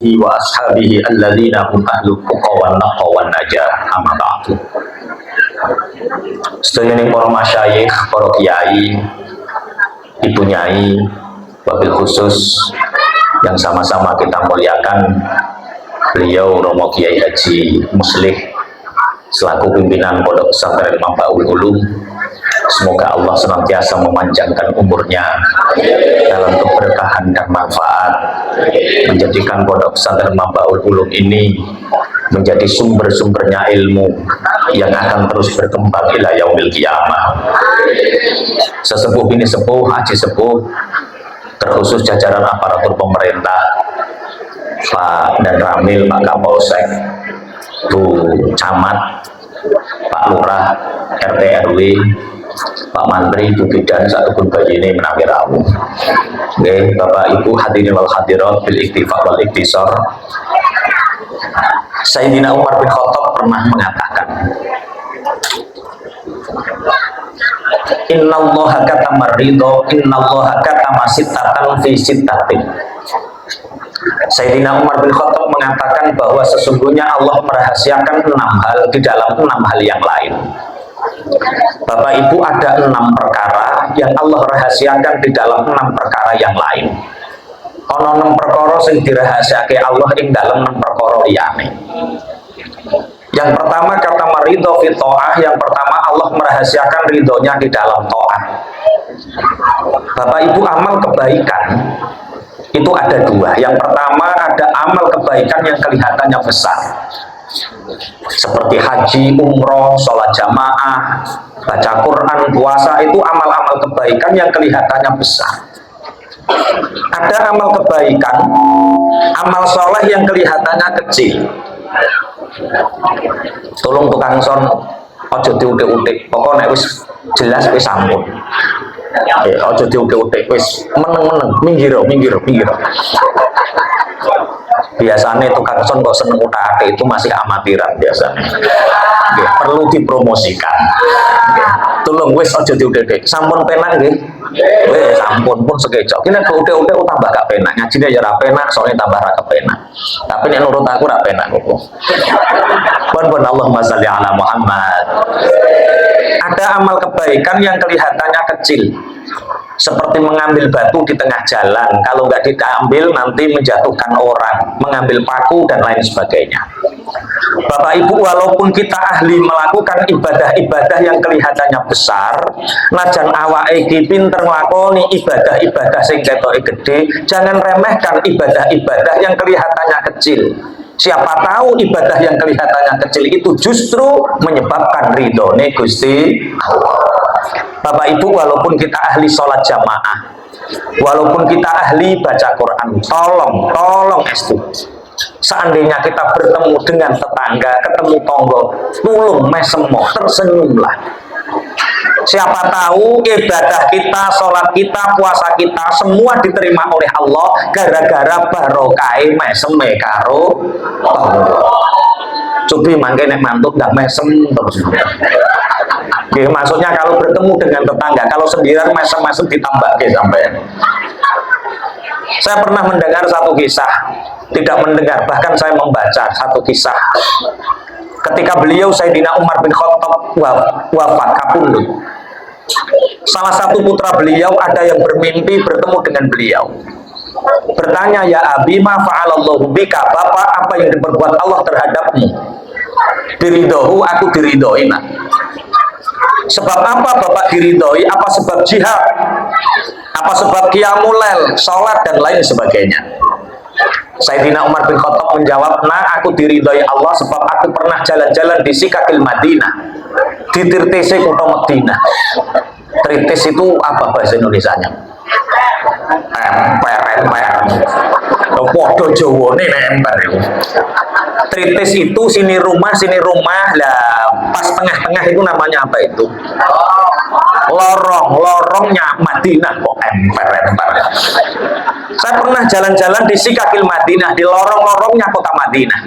alihi wa ashabihi alladzina hum ahlul tuqa wan naqwa wan najah amma ba'du. Sedaya para masyayikh, para kiai, ibu nyai, wabil khusus yang sama-sama kita muliakan beliau Romo Kiai Haji Muslih selaku pimpinan Pondok Pesantren Mambaul Ulum. Semoga Allah senantiasa memanjangkan umurnya dalam keberkahan dan manfaat, menjadikan Pondok Pesantren Mambaul Ulum ini menjadi sumber-sumbernya ilmu yang akan terus berkembang ila yaumil qiyamah. Sesepuh ini sepuh, haji sepuh, terkhusus jajaran aparatur pemerintah, Pak dan Ramil, Pak Kapolsek, Bu Camat, Pak Lurah, RT RW, Pak Mantri, Bu Bidan, satupun bayi ini menawi rawuh. Oke, Bapak Ibu hadirin wal hadirat bil iktifaq wal iktisar. Sayyidina Umar bin Khattab pernah mengatakan, Innallaha katama ridho, innallaha katama sittatan fi sittatin. Sayyidina Umar bin Khattab mengatakan bahwa sesungguhnya Allah merahasiakan 6 hal di dalam 6 hal yang lain. Bapak Ibu, ada 6 perkara yang Allah rahasiakan di dalam 6 perkara yang lain. Ono 6 perkara sing dirahasiake Allah ing dalam 6 perkara liyane. Yang pertama kata maridho fi ta'ah, yang pertama Allah merahasiakan ridhonya di dalam ta'ah. Bapak Ibu, amal kebaikan itu ada 2. Yang pertama ada amal kebaikan yang kelihatannya besar, seperti haji, umroh, sholat jamaah, baca Quran, puasa, itu amal-amal kebaikan yang kelihatannya besar. Ada amal kebaikan, amal soleh yang kelihatannya kecil. Tolong tukang son ojo diutik-utik, pokoknya wis jelas wis sampun. Ojo diutik-utik, wis meneng-meneng, minggir. Biasanya tukang son kok seneng utak itu masih amatiran biasanya. Perlu dipromosikan. Tolong wis ojo diutik-utik, sampun penak nggih. Wis sampun pun sekejap. Kene utik-utik tambah gak penak. Ngajine ya ora penak, soalnya tambah ra kepenak. Tapi nek nurut aku ra penak kok. Pun Allahumma shalli ala Muhammad. Ada amal kebaikan yang kelihatannya kecil, seperti mengambil batu di tengah jalan, kalau nggak diambil nanti menjatuhkan orang, mengambil paku dan lain sebagainya. Bapak Ibu, walaupun kita ahli melakukan ibadah-ibadah yang kelihatannya besar, najan awake iki pinter nglakoni ibadah-ibadah sing ketoke gede, jangan remehkan ibadah-ibadah yang kelihatannya kecil. Siapa tahu ibadah yang kelihatannya kecil itu justru menyebabkan ridhone Gusti Allah. Bapak Ibu, walaupun kita ahli sholat jamaah, walaupun kita ahli baca Quran, tolong estu. Seandainya kita bertemu dengan tetangga, ketemu tonggo, tulung mesemo, tersenyumlah. Siapa tahu ibadah kita, sholat kita, puasa kita semua diterima oleh Allah gara-gara barokai meseme karo Cubi mangke nek mantuk gak mesem terus. Maksudnya kalau bertemu dengan tetangga, kalau sendirian mesem-mesem ditambah sampai. Saya pernah mendengar satu kisah, tidak mendengar, bahkan saya membaca satu kisah. Ketika beliau Sayyidina Umar bin Khattab wafat kapundhut, salah satu putra beliau ada yang bermimpi bertemu dengan beliau. Bertanya, ya Abi, ma fa'alallahu bika, Bapak, apa yang diperbuat Allah terhadapmu? Diridohu, aku diridhoi. Sebab apa Bapak diridhoi? Apa sebab jihad? Apa sebab qiyamul lail, salat dan lain sebagainya? Sayyidina Umar bin Khattab menjawab, nah aku diridhoi Allah sebab aku pernah jalan-jalan di Sikakil Madinah, di Tirtese kota Madinah. Tirtes itu apa bahasa Indonesianya? Emper. Podo Jawane emper. Tirtes itu sini rumah lah, pas tengah-tengah itu namanya apa itu? Lorongnya Madinah kok emper. Saya pernah jalan-jalan di Sikakil Madinah, di lorong-lorongnya kota Madinah.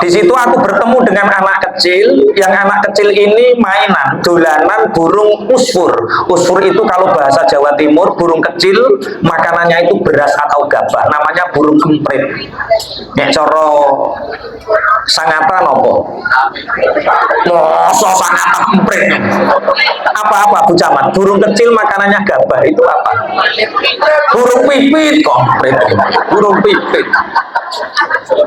Di situ aku bertemu dengan anak kecil, yang anak kecil ini mainan, dolanan burung usfur. Usfur itu kalau bahasa Jawa Timur, burung kecil, makanannya itu beras atau gabah, namanya burung emprit. Nek coro sangatan apa? Masa sangatan emprit? Apa-apa Bu Camat? Burung kecil makanannya gabah, itu apa? Burung pipit kok emprit. Burung pipit.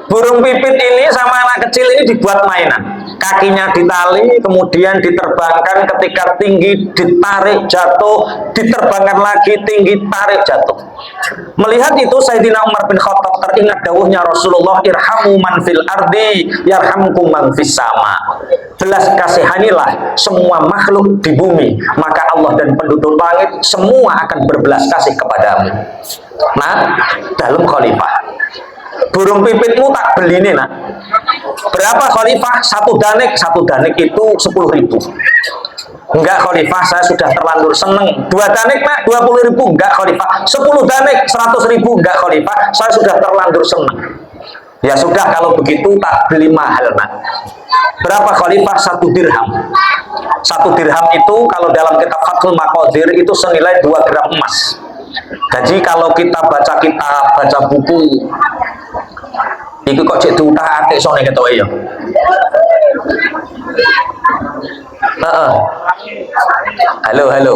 Burung pipit ini sama anak kecil ini dibuat mainan. Kakinya ditali, kemudian diterbangkan, ketika tinggi ditarik jatuh, diterbangkan lagi tinggi, tarik jatuh. Melihat itu Sayyidina Umar bin Khattab teringat dawuhnya Rasulullah, irhamu man fil ardi yarhamkum man fis sama. Belas kasihanilah semua makhluk di bumi, maka Allah dan penduduk langit semua akan berbelas kasih kepadamu. Nah, dalam khalifah burung pipitmu tak beli nih, nak. Berapa khalifah? Satu danik itu 10.000. Enggak khalifah, saya sudah terlanjur seneng. 2 danik nak 20.000. Enggak khalifah. 10 danik 100.000. Enggak khalifah, saya sudah terlanjur seneng. Ya sudah, kalau begitu tak beli mahal, nak. Berapa khalifah? 1 dirham. 1 dirham itu kalau dalam kitab Fathul Maqadir itu senilai 2 gram emas. Jadi kalau kita baca kitab, baca buku, itu kok cek diutak-atik sone ketok ya. Halo.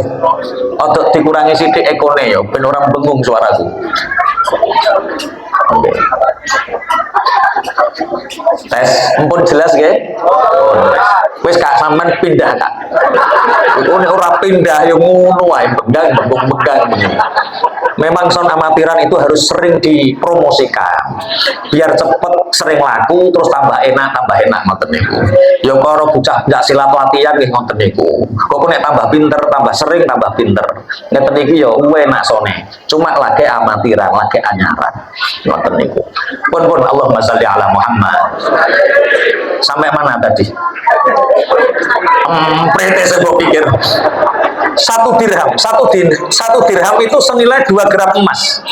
Otot dikurangi sidik ekone ya, ben ora bengung suaraku. Oke. Tes, mumpun jelas nggih? Wis Kak sampean pindah Kak. Iku nek ora pindah ya ngono wae, begang. Memang sound amatiran itu harus sering dipromosikan. Biar cepet sering laku terus tambah enak ngoten niku. Ya karo bocah silat latihan nggih ngoten niku. Kok nek tambah pinter, tambah sering, tambah pinter. Ngeten iki ya enak sone. Cuma lagi amatiran, lagi anyaran. Ngoten niku. Pun Allahumma sholli ala Muhammad. Sampai mana tadi? Prete saya pikir 1 dirham itu senilai 2 gram emas.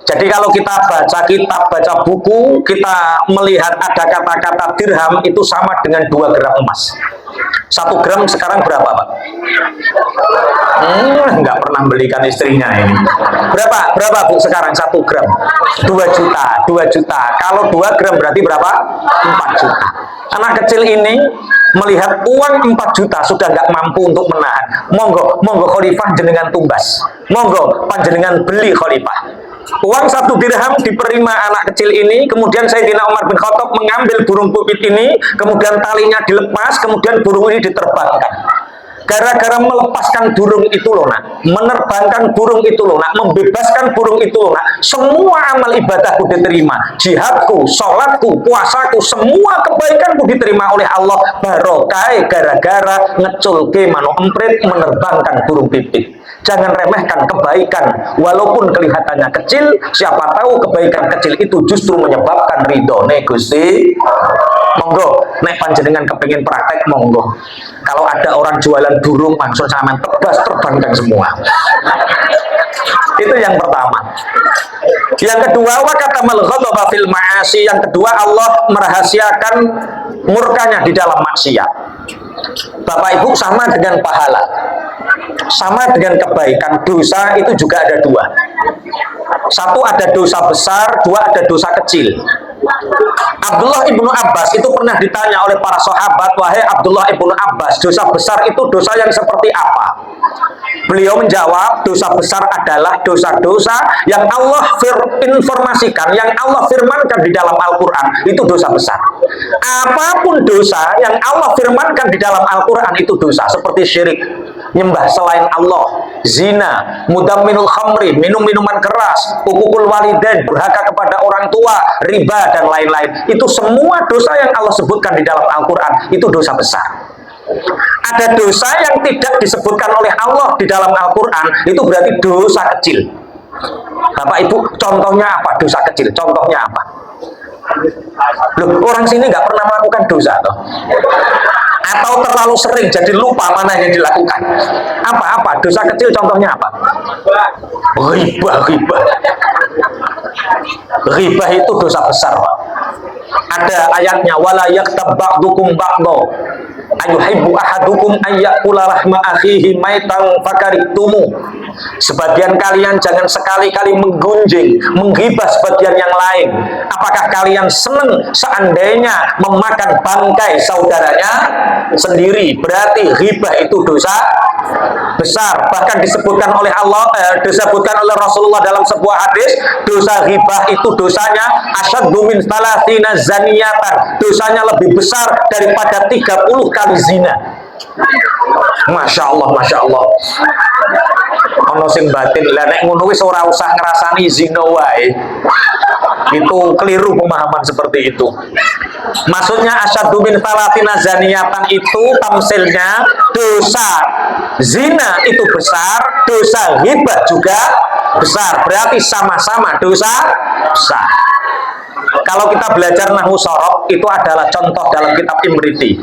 Jadi kalau kita baca kitab, baca buku, kita melihat ada kata-kata dirham itu sama dengan 2 gram emas. 1 gram sekarang berapa, Pak? Nggak pernah belikan istrinya ini. Berapa Bu sekarang 1 gram? 2 juta. Kalau 2 gram berarti berapa? 4 juta. Anak kecil ini melihat uang 4 juta sudah nggak mampu untuk menahan. Monggo khalifah jenengan tumbas. Monggo panjenengan beli khalifah. Uang 1 dirham diterima anak kecil ini, kemudian Sayyidina Umar bin Khattab mengambil burung pipit ini, kemudian talinya dilepas, kemudian burung ini diterbangkan. Gara-gara melepaskan burung itu loh nak, menerbangkan burung itu loh nak, membebaskan burung itu loh nak, semua amal ibadahku diterima, jihadku, sholatku, puasaku, semua kebaikanku diterima oleh Allah. Barokah gara-gara ngeculke mano emprit menerbangkan burung pipit. Jangan remehkan kebaikan, walaupun kelihatannya kecil. Siapa tahu kebaikan kecil itu justru menyebabkan ridhone Gusti. Monggo, nek panjenengan kepengin praktek monggo. Kalau ada orang jualan burung langsung sampean tebas terbangkan semua. Itu yang pertama. Yang kedua, wa katamal ghadaba fil ma'asi. Yang kedua, Allah merahasiakan murkanya di dalam maksiat. Bapak Ibu, sama dengan pahala, sama dengan kebaikan, dosa itu juga ada 2. Satu ada dosa besar, 2 ada dosa kecil. Abdullah ibnu Abbas itu pernah ditanya oleh para sahabat, wahai Abdullah ibnu Abbas, dosa besar itu dosa yang seperti apa? Beliau menjawab, dosa besar adalah dosa-dosa yang Allah informasikan, yang Allah firmankan di dalam Al-Quran, itu dosa besar. Apapun dosa yang Allah firmankan di dalam Al-Quran itu dosa, seperti syirik, nyembah selain Allah, zina, mudamminul khamri, minum minuman keras, hukukul walidain, durhaka kepada orang tua, riba, dan lain-lain. Itu semua dosa yang Allah sebutkan di dalam Al-Quran, itu dosa besar. Ada dosa yang tidak disebutkan oleh Allah di dalam Al-Quran, itu berarti dosa kecil. Bapak Ibu, contohnya apa dosa kecil? Contohnya apa? Loh, orang sini nggak pernah melakukan dosa toh? Atau terlalu sering jadi lupa mana yang dilakukan? Apa dosa kecil? Contohnya apa? Ghibah itu dosa besar, Pak. Ada ayatnya, wala yaktab ba'dukum ba'dha ayuhibbu ahadukum ayyakula rahma akhihi maitan fakaritumu. Sebagian kalian jangan sekali-kali menggunjing, menghibah sebagian yang lain. Apakah kalian senang seandainya memakan bangkai saudaranya sendiri? Berarti ghibah itu dosa besar. Bahkan disebutkan oleh Allah, disebutkan oleh Rasulullah dalam sebuah hadis, dosa ghibah itu dosanya asyaddu min thalathina zaniyatan. Dosanya lebih besar daripada 30 kali zina. Masya Allah, Masya Allah. Ono sing batin lah, nek ngono wis ora usah ngrasani zina wae. Itu keliru pemahaman seperti itu. Maksudnya asyaddu min thalathina zaniyatan itu tamsilnya dosa zina itu besar, dosa ghibah juga besar. Berarti sama-sama dosa besar. Kalau kita belajar nahwu shorof, itu adalah contoh dalam kitab Imriti.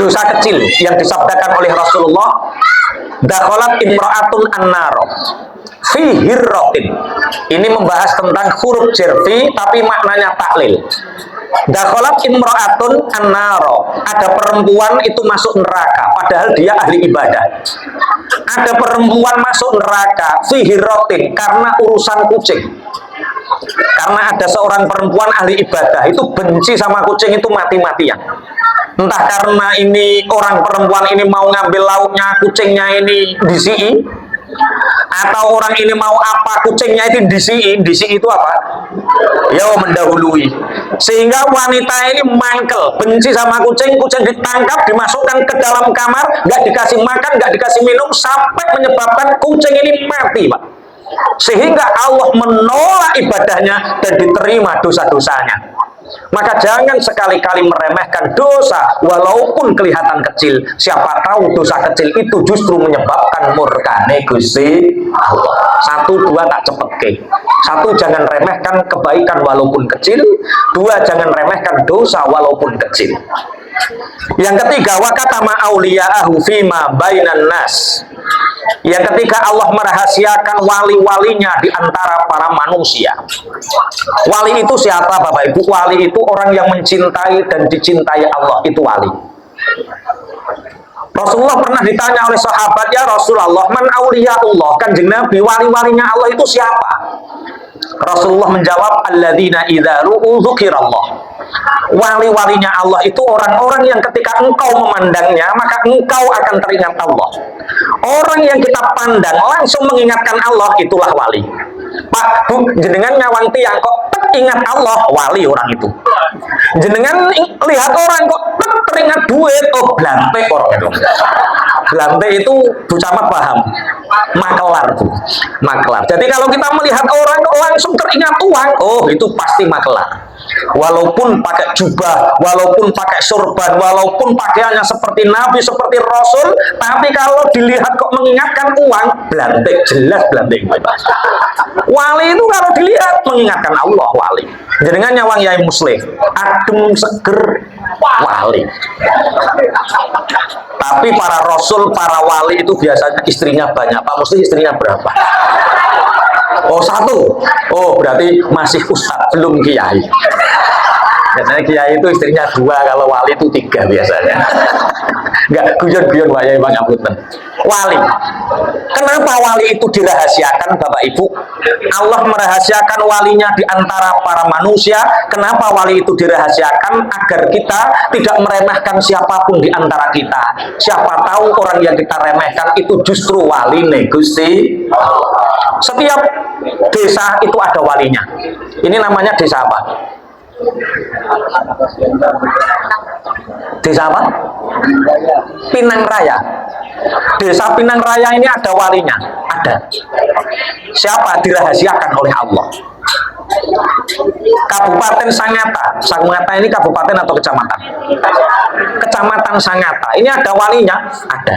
Dosa kecil yang disabdakan oleh Rasulullah, dakhalat imra'atun an-naro fi hirratin. Ini membahas tentang huruf jerfi tapi maknanya taklil. Dakhalat imra'atun an-naro, ada perempuan itu masuk neraka padahal dia ahli ibadah. Ada perempuan masuk neraka fi hirratin karena urusan kucing. Karena ada seorang perempuan ahli ibadah itu benci sama kucing itu mati-matian. Entah karena ini orang perempuan ini mau ngambil lauknya, kucingnya ini disii, atau orang ini mau apa, kucingnya itu disii. Disii itu apa? Ya, mendahului. Sehingga wanita ini mangkel, benci sama kucing, kucing ditangkap, dimasukkan ke dalam kamar, nggak dikasih makan, nggak dikasih minum, sampai menyebabkan kucing ini mati, Pak. Sehingga Allah menolak ibadahnya dan diterima dosa-dosanya. Maka jangan sekali-kali meremehkan dosa walaupun kelihatan kecil. Siapa tahu dosa kecil itu justru menyebabkan murkane Gusti Allah. 1, 2 tak cepet ke. 1, jangan remehkan kebaikan walaupun kecil. 2, jangan remehkan dosa walaupun kecil. Yang ketiga, wakatama auliya'ahu fima bainan nas. Yang ketiga, Allah merahasiakan wali-walinya di antara para manusia. Wali itu siapa, Bapak Ibu? Wali itu orang yang mencintai dan dicintai Allah, itu wali. Rasulullah pernah ditanya oleh sahabat, ya Rasulullah, man auliya'ullah, kanjeng Nabi, wali-walinya Allah itu siapa? Rasulullah menjawab, alladzina idza ru'u dzukirallah. Wali-walinya Allah itu orang-orang yang ketika engkau memandangnya maka engkau akan teringat Allah. Orang yang kita pandang langsung mengingatkan Allah, itulah wali. Pak, Bu, jenengan nyawang tiang kok ingat Allah, wali orang itu. Jenengan lihat orang kok teringat duit, oh blantek orang itu. Blantek itu Bu Camat paham, makelar, Bu. Makelar. Jadi kalau kita melihat orang kok langsung teringat uang, oh itu pasti makelar. Walaupun pakai jubah, walaupun pakai surban, walaupun pakaiannya seperti Nabi, seperti Rasul, tapi kalau dilihat kok mengingatkan uang, blantek, jelas blantek. Wali itu kalau dilihat mengingatkan Allah, wali. Jenengan nyawang Yai Muslim, adem seger, wali. Tapi para Rasul, para wali itu biasanya istrinya banyak. Pak Muslim istrinya berapa? Oh 1. Oh berarti masih ustadz, belum kiai. Biasanya kiai itu istrinya 2, kalau wali itu 3 biasanya. Enggak, guyon-guyon Pak Yai Bang Apunten. Wali. Kenapa wali itu dirahasiakan, Bapak Ibu? Allah merahasiakan walinya di antara para manusia. Kenapa wali itu dirahasiakan? Agar kita tidak meremehkan siapapun di antara kita. Siapa tahu orang yang kita remehkan itu justru wali Gusti. Setiap desa itu ada walinya. Ini namanya desa apa? Desa apa? Pinang Raya. Desa Pinang Raya ini ada walinya. Ada. Siapa? Dirahasiakan oleh Allah. Kabupaten Sangatta. Sangatta ini kabupaten atau kecamatan? Kecamatan Sangatta. Ini ada walinya? Ada.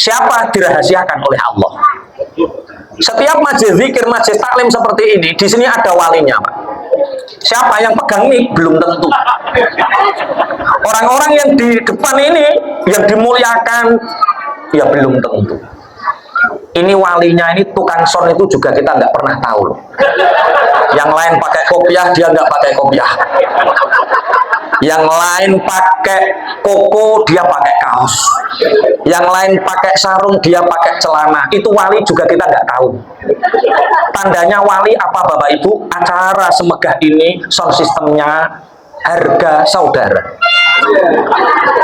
Siapa? Dirahasiakan oleh Allah. Setiap majelis zikir, majelis taklim seperti ini, di sini ada walinya, Pak. Siapa yang pegang ini? Belum tentu. Orang-orang yang di depan ini, yang dimuliakan, ya belum tentu. Ini walinya, ini tukang son itu juga kita nggak pernah tahu loh. Yang lain pakai kopiah, dia nggak pakai kopiah. Yang lain pakai koko, dia pakai kaos. Yang lain pakai sarung, dia pakai celana. Itu wali juga kita nggak tahu. Tandanya wali apa Bapak Ibu? Acara semegah ini sound systemnya harga saudara.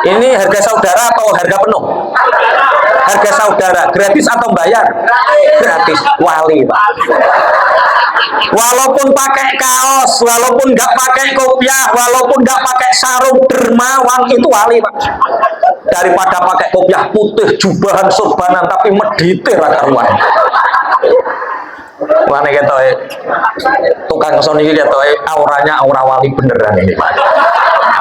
Ini harga saudara atau harga penuh? Harga saudara. Gratis atau bayar? Gratis. Wali Pak. Walaupun pakai kaos, walaupun nggak pakai kopiah, walaupun nggak pakai sarung, dermawan, itu wali Pak. Daripada pakai kopiah putih, jubahan, surbanan, tapi medite ra karuan. Wah nih ketoke tukang soni iki ketoke auranya aura wali beneran ini Pak.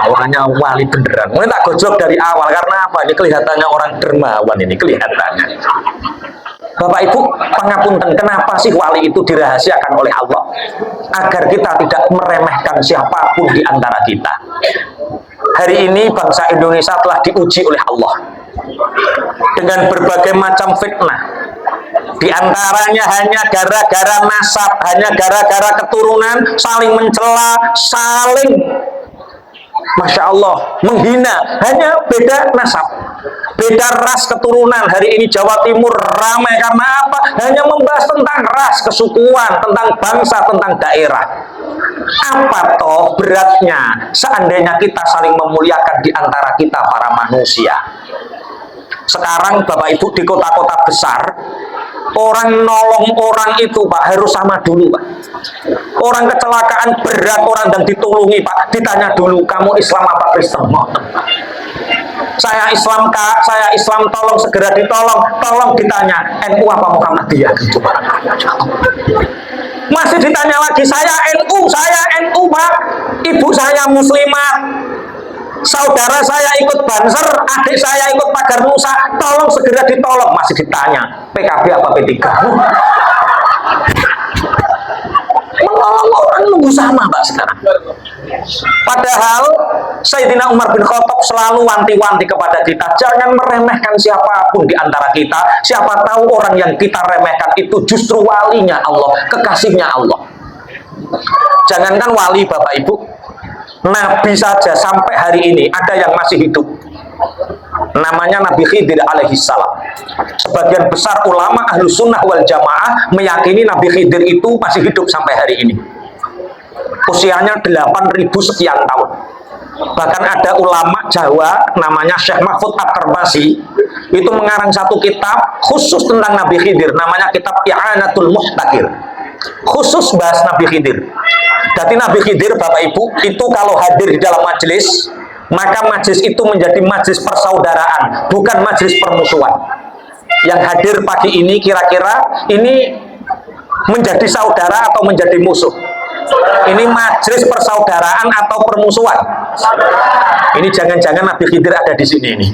Auranya wali beneran. Mungkin tak gojlok dari awal karena apa? Ini kelihatannya orang dermawan ini kelihatannya. Bapak Ibu, pangapunten, kenapa sih wali itu dirahasiakan oleh Allah? Agar kita tidak meremehkan siapapun di antara kita. Hari ini bangsa Indonesia telah diuji oleh Allah dengan berbagai macam fitnah. Di antaranya hanya gara-gara nasab, hanya gara-gara keturunan, saling mencela, saling Masya Allah, menghina, hanya beda nasab, beda ras keturunan. Hari ini Jawa Timur ramai karena apa? Hanya membahas tentang ras, kesukuan, tentang bangsa, tentang daerah. Apa toh beratnya seandainya kita saling memuliakan di antara kita para manusia? Sekarang Bapak Ibu di kota-kota besar, orang nolong orang itu Pak harus sama dulu Pak. Orang kecelakaan berat, orang dan ditolongi Pak, ditanya dulu, kamu Islam apa Kristen? Saya Islam Kak, saya Islam, tolong segera ditolong. Tolong ditanya, NU apa Muhammadiyah? Gitu Pak. Masih ditanya lagi, saya NU Pak. Ibu saya muslimah, saudara saya ikut Banser, adik saya ikut Pagar Nusa, tolong segera ditolong. Masih ditanya, PKB apa P3? Menolong orang nunggu sama Pak sekarang. Padahal Sayyidina Umar bin Khattab selalu wanti-wanti kepada kita, jangan meremehkan siapapun di antara kita. Siapa tahu orang yang kita remehkan itu justru walinya Allah, kekasihnya Allah. Jangankan wali Bapak Ibu, Nabi saja sampai hari ini ada yang masih hidup. Namanya Nabi Khidir alaihissalam. Sebagian besar ulama ahlu sunnah wal jamaah meyakini Nabi Khidir itu masih hidup sampai hari ini. Usianya 8.000 sekian tahun. Bahkan ada ulama Jawa namanya Syekh Mahfud At-Tarbasi, itu mengarang satu kitab khusus tentang Nabi Khidir, namanya kitab I'anatul Muhtakir, khusus bahas Nabi Khidir. Jadi Nabi Khidir Bapak Ibu itu kalau hadir di dalam majelis, maka majelis itu menjadi majelis persaudaraan, bukan majelis permusuhan. Yang hadir pagi ini kira-kira ini menjadi saudara atau menjadi musuh? Ini majelis persaudaraan atau permusuhan? Ini jangan-jangan Nabi Khidir ada di sini ini.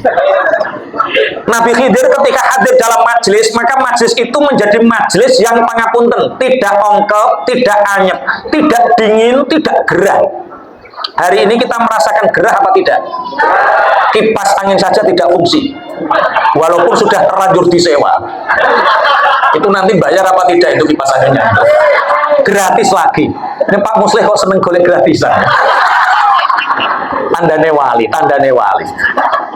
Nabi Khidir ketika hadir dalam majelis, maka majelis itu menjadi majelis yang pangapunten, tidak ongkep, tidak anyep, tidak dingin, tidak gerah. Hari ini kita merasakan gerah apa tidak? Kipas angin saja tidak fungsi, walaupun sudah terlanjur disewa. Itu nanti bayar apa tidak itu kipas anginnya? Gratis lagi. Ini Pak Musleh kok seneng golek gratisan? Tandane wali, tandane wali.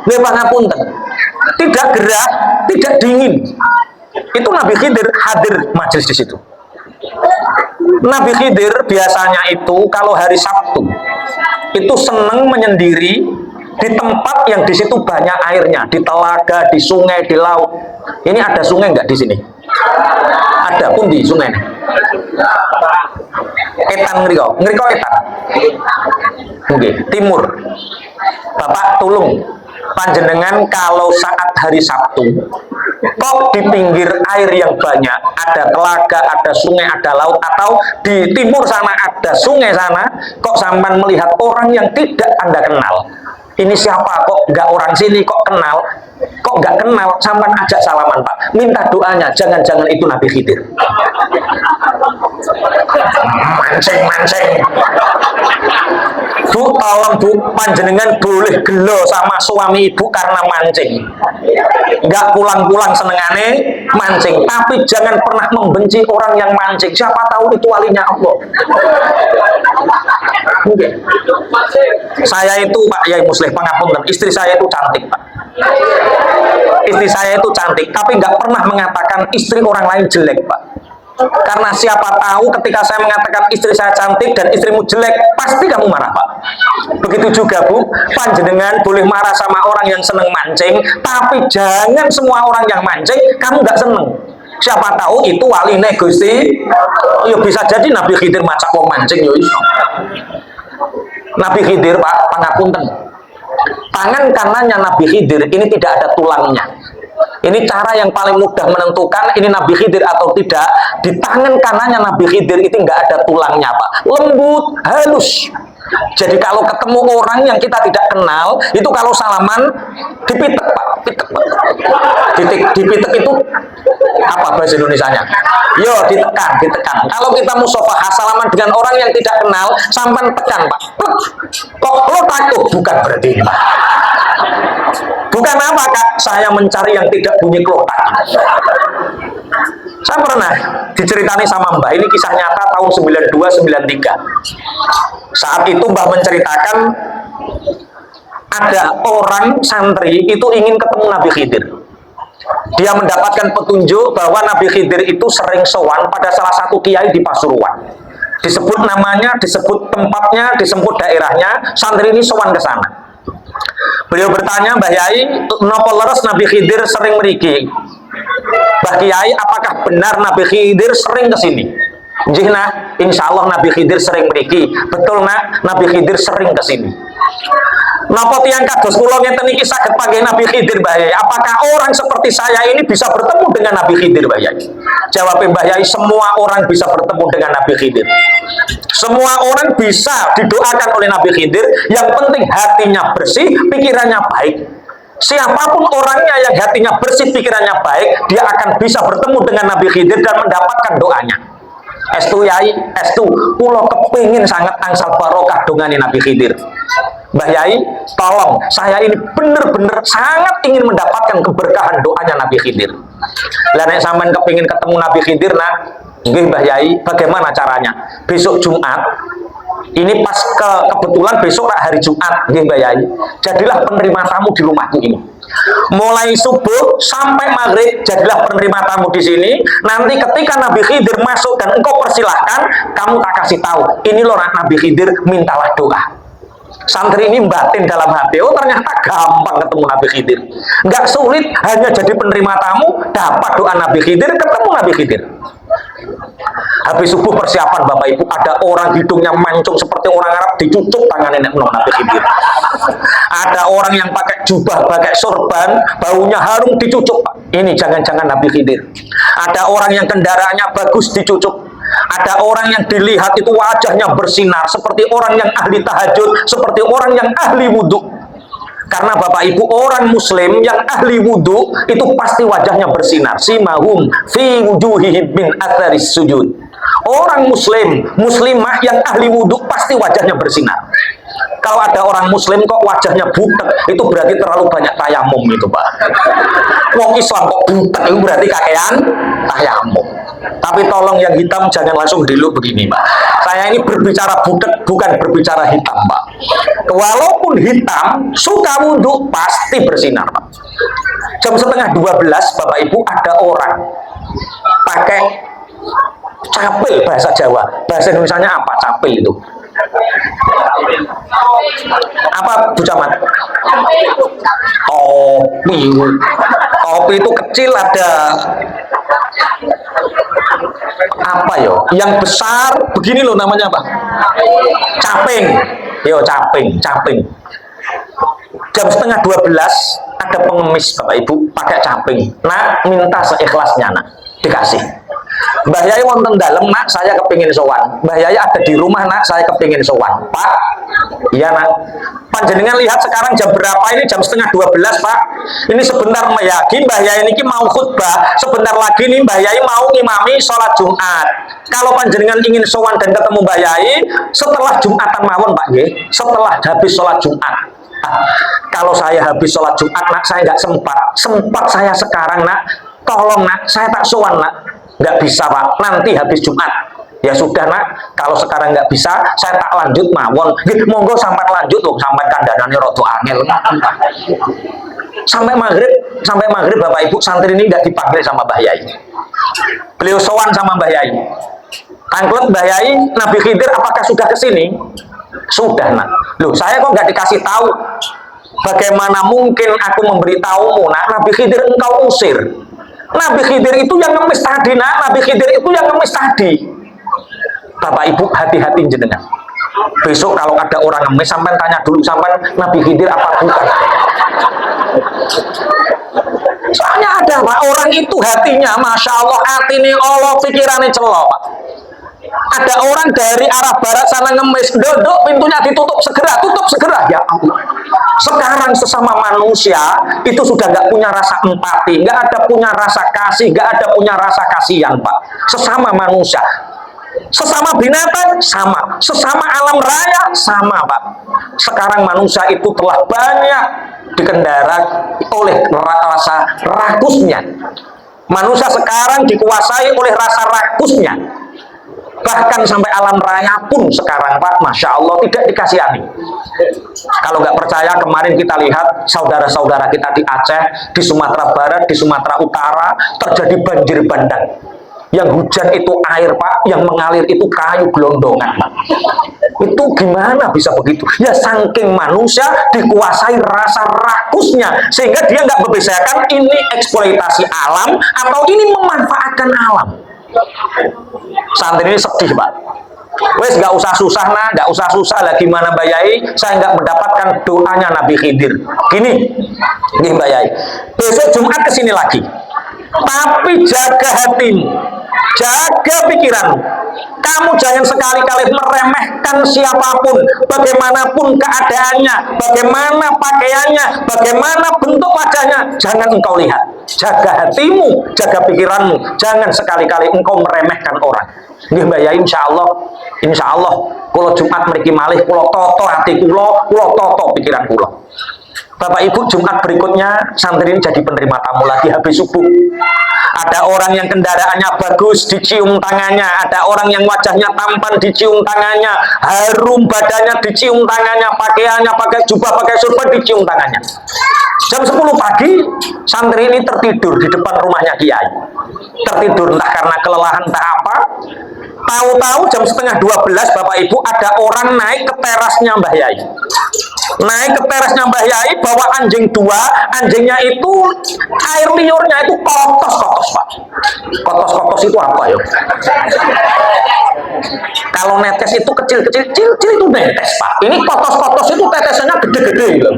Ini pangapunten, tidak gerah, tidak dingin. Itu Nabi Khidir hadir majelis di situ. Nabi Khidir biasanya itu kalau hari Sabtu itu seneng menyendiri di tempat yang di situ banyak airnya, di telaga, di sungai, di laut. Ini ada sungai nggak di sini? Ada pun di sungai. Etan ngeriko etan. Oke, timur. Bapak tulung panjenengan kalau saat hari Sabtu kok di pinggir air yang banyak ada telaga, ada sungai, ada laut, atau di timur sana ada sungai sana, kok sampai melihat orang yang tidak Anda kenal. Ini siapa? Kok nggak orang sini? Kok kenal? Kok nggak kenal? Sampai ajak salaman Pak, minta doanya. Jangan-jangan itu Nabi Khidir. Mancing. Bu, tolong bu, panjenengan boleh gelo sama suami ibu karena mancing. Nggak pulang-pulang senengane mancing, tapi jangan pernah membenci orang yang mancing. Siapa tahu itu walinya Allah. Saya itu Pak Yai Muslih pangapunten, istri saya itu cantik Pak. Istri saya itu cantik, tapi nggak pernah mengatakan istri orang lain jelek Pak. Karena siapa tahu ketika saya mengatakan istri saya cantik dan istrimu jelek, pasti kamu marah Pak. Begitu juga Bu, panjenengan boleh marah sama orang yang seneng mancing, tapi jangan semua orang yang mancing kamu nggak seneng. Siapa tahu itu wali Gusti. Ya bisa jadi Nabi Khidir macak wong mancing ya iso. Nabi Khidir Pak, pangapunten. Tangan kanannya Nabi Khidir ini tidak ada tulangnya. Ini cara yang paling mudah menentukan ini Nabi Khidir atau tidak. Di tangan kanannya Nabi Khidir itu nggak ada tulangnya Pak, lembut, halus. Jadi kalau ketemu orang yang kita tidak kenal, itu kalau salaman dipitek Pak, pitek Pak. Dipitek itu apa bahasa Indonesianya? Yo, ditekan. Kalau kita musafahah salaman dengan orang yang tidak kenal, sampai tekan Pak. Kok lo takut? Bukan berarti Pak. Bukan apa Kak? Saya mencari yang tidak bunyi klotak. Saya pernah diceritani sama Mbah, ini kisah nyata tahun 92-93. Saat itu Mbah menceritakan ada orang santri itu ingin ketemu Nabi Khidir. Dia mendapatkan petunjuk bahwa Nabi Khidir itu sering sowan pada salah satu kiai di Pasuruan. Disebut namanya, disebut tempatnya, disebut daerahnya, santri ini sowan ke sana. Beliau bertanya, Mbah Yai, napa leres Nabi Khidir sering meriki? Mbah Kiai, apakah benar Nabi Khidir sering ke sini? Nggih nah, insya Allah Nabi Khidir sering meriki. Betul nak, Nabi Khidir sering ke sini. Napa tiyang kados kula ngeten niki saged panggih Nabi Khidir Mbah Yai? Apakah orang seperti saya ini bisa bertemu dengan Nabi Khidir Mbah Yai? Jawab Mbah Yai, semua orang bisa bertemu dengan Nabi Khidir. Semua orang bisa didoakan oleh Nabi Khidir, yang penting hatinya bersih, pikirannya baik. Siapapun orangnya yang hatinya bersih, pikirannya baik, dia akan bisa bertemu dengan Nabi Khidir dan mendapatkan doanya. Estu Yai, estu, kula kepingin sangat angsal barokah dongane Nabi Khidir. Mbah Yai, tolong, saya ini benar-benar sangat ingin mendapatkan keberkahan doanya Nabi Khidir. Lah nek sampean kepingin ketemu Nabi Khidir nak, nggih Mbah Yai, bagaimana caranya? Besok Jumat, ini pas kebetulan besok hari Jumat, nggih Mbah Yai. Jadilah penerima tamu di rumahku ini. Mulai subuh sampai maghrib, jadilah penerima tamu di sini. Nanti ketika Nabi Khidir masuk dan engkau persilahkan, kamu tak kasih tahu, ini loh Nabi Khidir, mintalah doa. Santri ini batin dalam hati, oh ternyata gampang ketemu Nabi Khidir. Nggak sulit, hanya jadi penerima tamu, dapat doa Nabi Khidir, ketemu Nabi Khidir. Habis subuh persiapan Bapak Ibu, ada orang hidungnya mancung seperti orang Arab, dicucuk tangan nenek Nabi Khidir. Ada orang yang pakai jubah, pakai sorban, baunya harum, dicucuk. Ini jangan-jangan Nabi Khidir. Ada orang yang kendaraannya bagus, dicucuk. Ada orang yang dilihat itu wajahnya bersinar seperti orang yang ahli tahajud, seperti orang yang ahli wudhu. Karena Bapak Ibu, orang muslim yang ahli wudhu itu pasti wajahnya bersinar. Simahum fi wujuhihim min atharis sujud. Orang muslim, muslimah yang ahli wudhu pasti wajahnya bersinar. Kalau ada orang muslim kok wajahnya butek, itu berarti terlalu banyak tayamum itu Pak. Wong Islam kok butek, itu berarti kakean tayamum. Tapi tolong yang hitam jangan langsung diluk begini Pak. Saya ini berbicara butek, bukan berbicara hitam Pak. Walaupun hitam, suka wudhu pasti bersinar Pak. Jam setengah 12 Bapak Ibu ada orang pakai capil bahasa Jawa. Bahasa Indonesianya apa capil itu? Apa Bu Camat? Topi. Topi itu kecil, ada apa yo? Yang besar begini loh namanya apa? Caping. Yo caping. Jam setengah 12 ada pengemis Bapak Ibu pakai caping. Nah minta seikhlasnya nak, dikasih. Mbah Yai wonten dalem nak, saya kepingin sowan. Mbah Yai ada di rumah nak, saya kepingin sowan. Pak, iya nak. Panjenengan lihat sekarang jam berapa ini? Jam setengah 12 Pak. Ini sebentar meyaki Mbah Yai ini mau khutbah. Sebentar lagi nih Mbah Yai mau ngimami sholat Jumat. Kalau panjenengan ingin sowan dan ketemu Mbah Yai setelah Jumatan mawon Pak nggih. Setelah habis sholat Jumat. Kalau saya habis sholat Jumat nak, saya nggak sempat saya sekarang nak, tolong nak, saya tak sowan nak, nggak bisa Pak, nanti habis Jumat. Ya sudah nak, kalau sekarang nggak bisa, saya tak lanjut mawon. Monggo sampai lanjut loh, sampai kandangannya rodo angel. Sampai maghrib Bapak Ibu santri ini nggak dipanggil sama Mbah Yai. Beliau sowan sama Mbah Yai. Tangklet Mbah Yai, Nabi Khidir apakah sudah kesini? Sudah nak. Loh, saya kok nggak dikasih tahu? Bagaimana mungkin aku memberitahumu nak, Nabi Khidir engkau usir? Nabi Khidir itu yang ngemis tadi nak, Nabi Khidir itu yang ngemis tadi. Bapak Ibu hati-hati jenengan. Besok kalau ada orang ngemis, sampai tanya dulu, sampai Nabi Khidir apa bukan? Soalnya ada Pak, orang itu hatinya, Masya Allah, hati ini Allah, pikirannya celok Pak. Ada orang dari arah barat sana ngemis, duduk pintunya ditutup segera, tutup segera. Ya Allah. Sekarang sesama manusia itu sudah nggak punya rasa empati, nggak ada punya rasa kasih, nggak ada punya rasa kasihan Pak. Sesama manusia, sesama binatang sama, sesama alam raya sama Pak. Sekarang manusia itu telah banyak dikendara oleh rasa rakusnya. Manusia sekarang dikuasai oleh rasa rakusnya. Bahkan sampai alam raya pun sekarang Pak, Masya Allah tidak dikasihani. Kalau nggak percaya, kemarin kita lihat saudara-saudara kita di Aceh, di Sumatera Barat, di Sumatera Utara terjadi banjir bandang. Yang hujan itu air Pak, yang mengalir itu kayu gelondongan Pak. Itu gimana bisa begitu? Ya saking manusia dikuasai rasa rakusnya, sehingga dia nggak membedakan ini eksploitasi alam atau ini memanfaatkan alam. Santri ini sedih Pak. Wes nggak usah susah nah, nggak usah susah lah. Gimana Mbah Yai? Saya nggak mendapatkan doanya Nabi Khidir. Gini Mbah Yai. Besok Jumat kesini lagi. Tapi jaga hatimu, jaga pikiranmu. Kamu jangan sekali-kali meremehkan siapapun, bagaimanapun keadaannya, bagaimana pakaiannya, bagaimana bentuk wajahnya. Jangan engkau lihat. Jaga hatimu, jaga pikiranmu. Jangan sekali-kali engkau meremehkan orang. Nggih Mbah Yai, insya Allah, kalau Jumat mriki malih, kalau toto hati kulo toto pikiran kulo. Bapak Ibu, Jumat berikutnya santri ini jadi penerima tamu lagi habis subuh. Ada orang yang kendaraannya bagus, dicium tangannya. Ada orang yang wajahnya tampan, dicium tangannya. Harum badannya, dicium tangannya. Pakaiannya pakai jubah, pakai surban, dicium tangannya. Jam 10 pagi, santri ini tertidur di depan rumahnya Kiai. Tertidur entah karena kelelahan, entah apa. Tahu-tahu jam setengah 12 Bapak Ibu ada orang naik ke terasnya Mbah Yai. Naik ke terasnya Mbah Yai bawa anjing 2. Anjingnya itu air liurnya itu kotos-kotos Pak. Kotos-kotos itu apa ya? Kalau netes itu kecil-kecil itu netes Pak. Ini kotos-kotos itu tetesannya gede-gede gitu.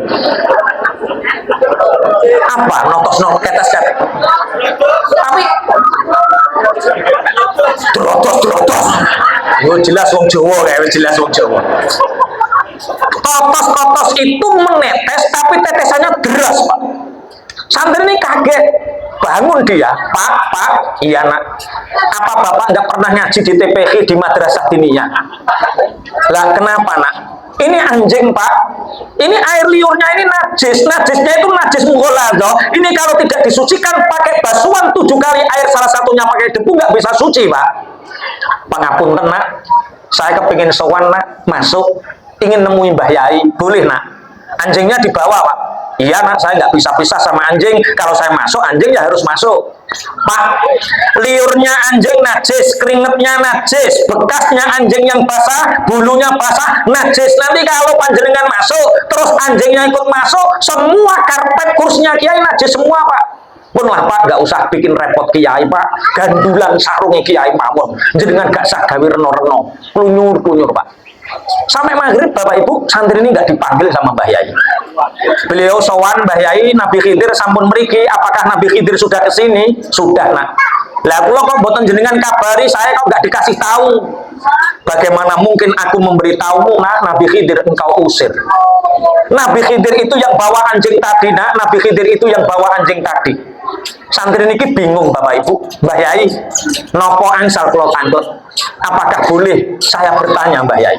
Apa? Notos tetes. Tapi drotos. Yo jelas wong Jawa kayak jelas wong Jawa. Kotos-kotos itu menetes tapi tetesannya deras Pak. Santri ini kaget, bangun dia, Pak, iya nak. Apa Bapak nggak pernah ngaji di TPI di Madrasah Diniyah? Lah kenapa nak? Ini anjing Pak, ini air liurnya ini najisnya itu najis mughaladzah. Ini kalau tidak disucikan pakai basuhan 7 kali air, salah satunya pakai debu, nggak bisa suci Pak. Pangapunten nak, saya kepingin sowan nak, masuk, ingin nemuin Mbah Yai, boleh nak? Anjingnya dibawa Pak. Iya nak, saya nggak bisa pisah sama anjing. Kalau saya masuk, anjing ya harus masuk. Pak, liurnya anjing najis, keringetnya najis, bekasnya anjing yang basah, bulunya basah, najis. Nanti kalau panjenengan masuk, terus anjingnya ikut masuk, semua karpet kursinya Kiai najis semua Pak. Pun lah Pak, nggak usah bikin repot Kiai Pak. Gandulan sarungnya Kiai mawon. Jenengan gak sak gawe reno-reno, klunyur Pak. Sampai maghrib Bapak Ibu, santri ini nggak dipanggil sama Mbah Yai. Beliau sowan Mbah Yai, Nabi Khidir sampun mriki. Apakah Nabi Khidir sudah kesini? Sudah nak. Lah kula kok mboten jenengan kabari saya kok nggak dikasih tahu. Bagaimana mungkin aku memberitahumu, nak? Nabi Khidir engkau usir. Nabi Khidir itu yang bawa anjing tadi, nak. Nabi Khidir itu yang bawa anjing tadi. Santri niki bingung Bapak Ibu, Mbah Yai, nopo angsal kula tanglet? Apakah boleh saya bertanya Mbah Yai?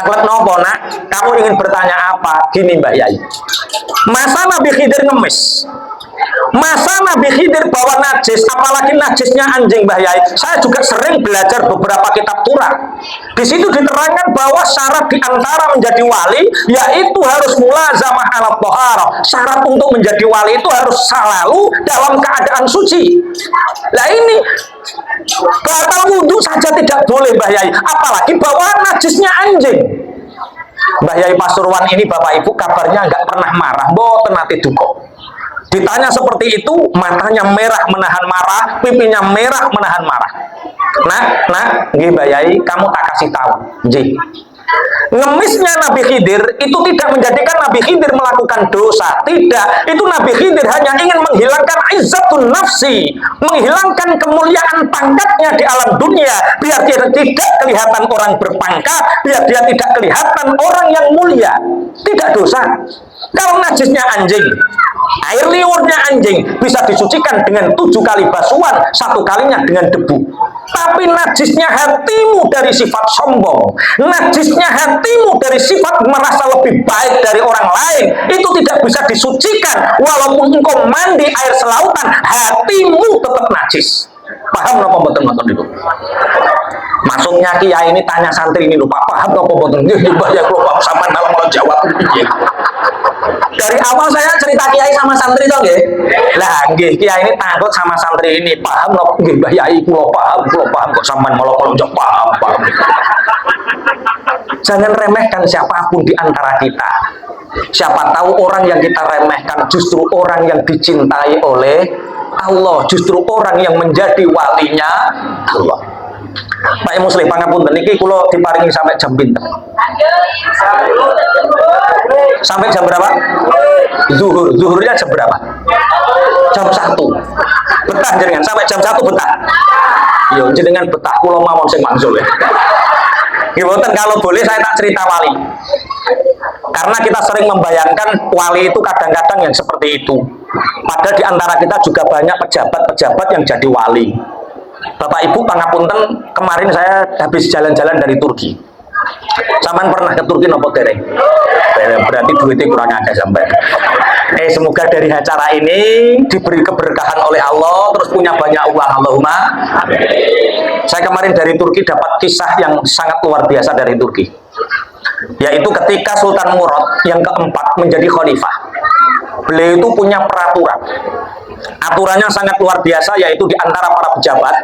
Tanglet nopo, nak? Kamu ingin bertanya apa? Gini Mbah Yai. Masa Nabi Khidir ngemis? Masa Nabi Khidir bawa najis, apalagi najisnya anjing Mbah Yai? Saya juga sering belajar beberapa kitab Turah. Di situ diterangkan bahwa syarat diantara menjadi wali yaitu harus mulazamah ala thaharah. Syarat untuk menjadi wali itu harus selalu dalam keadaan suci. Nah ini batal wudhu saja tidak boleh Mbah Yai, apalagi bawa najisnya anjing. Mbah Yai Pasuruan ini Bapak Ibu kabarnya nggak pernah marah, mboten nate duka. Ditanya seperti itu, matanya merah menahan marah, pipinya merah menahan marah. Nah, nggih Mbah Yai, kamu tak kasih tahu. Nggih. Ngemisnya Nabi Khidir itu tidak menjadikan Nabi Khidir melakukan dosa. Tidak, itu Nabi Khidir hanya ingin menghilangkan izzatun nafsi, menghilangkan kemuliaan pangkatnya di alam dunia, biar dia tidak kelihatan orang berpangkat, biar dia tidak kelihatan orang yang mulia. Tidak dosa. Kalau najisnya anjing, air liurnya anjing bisa disucikan dengan 7 kali basuhan, 1 kalinya dengan debu. Tapi najisnya hatimu dari sifat sombong, najisnya hatimu dari sifat merasa lebih baik dari orang lain, itu tidak bisa disucikan. Walaupun engkau mandi air selautan, hatimu tetap najis. Paham napa mboten ngoten niku? Maksudnya kiai ini tanya santri ini lupa paham napa mboten? Nggih, Mbah ya kula paham sampean dalam mau jawab piye. Dari awal saya cerita kiai sama santri to nggih. Lah nggih, kiai ini takut sama santri ini paham napa nggih Mbah Yai kula paham kok sampean malah jawab paham. Jangan remehkan siapapun di antara kita. Siapa tahu orang yang kita remehkan justru orang yang dicintai oleh Allah, justru orang yang menjadi walinya Allah. Pak Muslim pangapunten niki kula diparingi sampai jam pinten? Sampai jam berapa? Zuhurnya jam berapa? Jam 1. Betah jenengan sampai jam 1 betah. Yo jenengan betah kula mawon sing mangsul ya. Gimana kalau boleh saya tak cerita wali. Karena kita sering membayangkan wali itu kadang-kadang yang seperti itu. Padahal di antara kita juga banyak pejabat-pejabat yang jadi wali. Bapak Ibu pangapunten, kemarin saya habis jalan-jalan dari Turki. Sampean pernah ke Turki nopo dereng? Berarti duitnya kurang ada sampai. Semoga dari acara ini diberi keberkahan oleh Allah, terus punya banyak uang, Allahumma. Saya kemarin dari Turki dapat kisah yang sangat luar biasa dari Turki, yaitu ketika Sultan Murad yang keempat menjadi khalifah. Beliau itu punya peraturan. Aturannya sangat luar biasa, yaitu di antara para pejabat,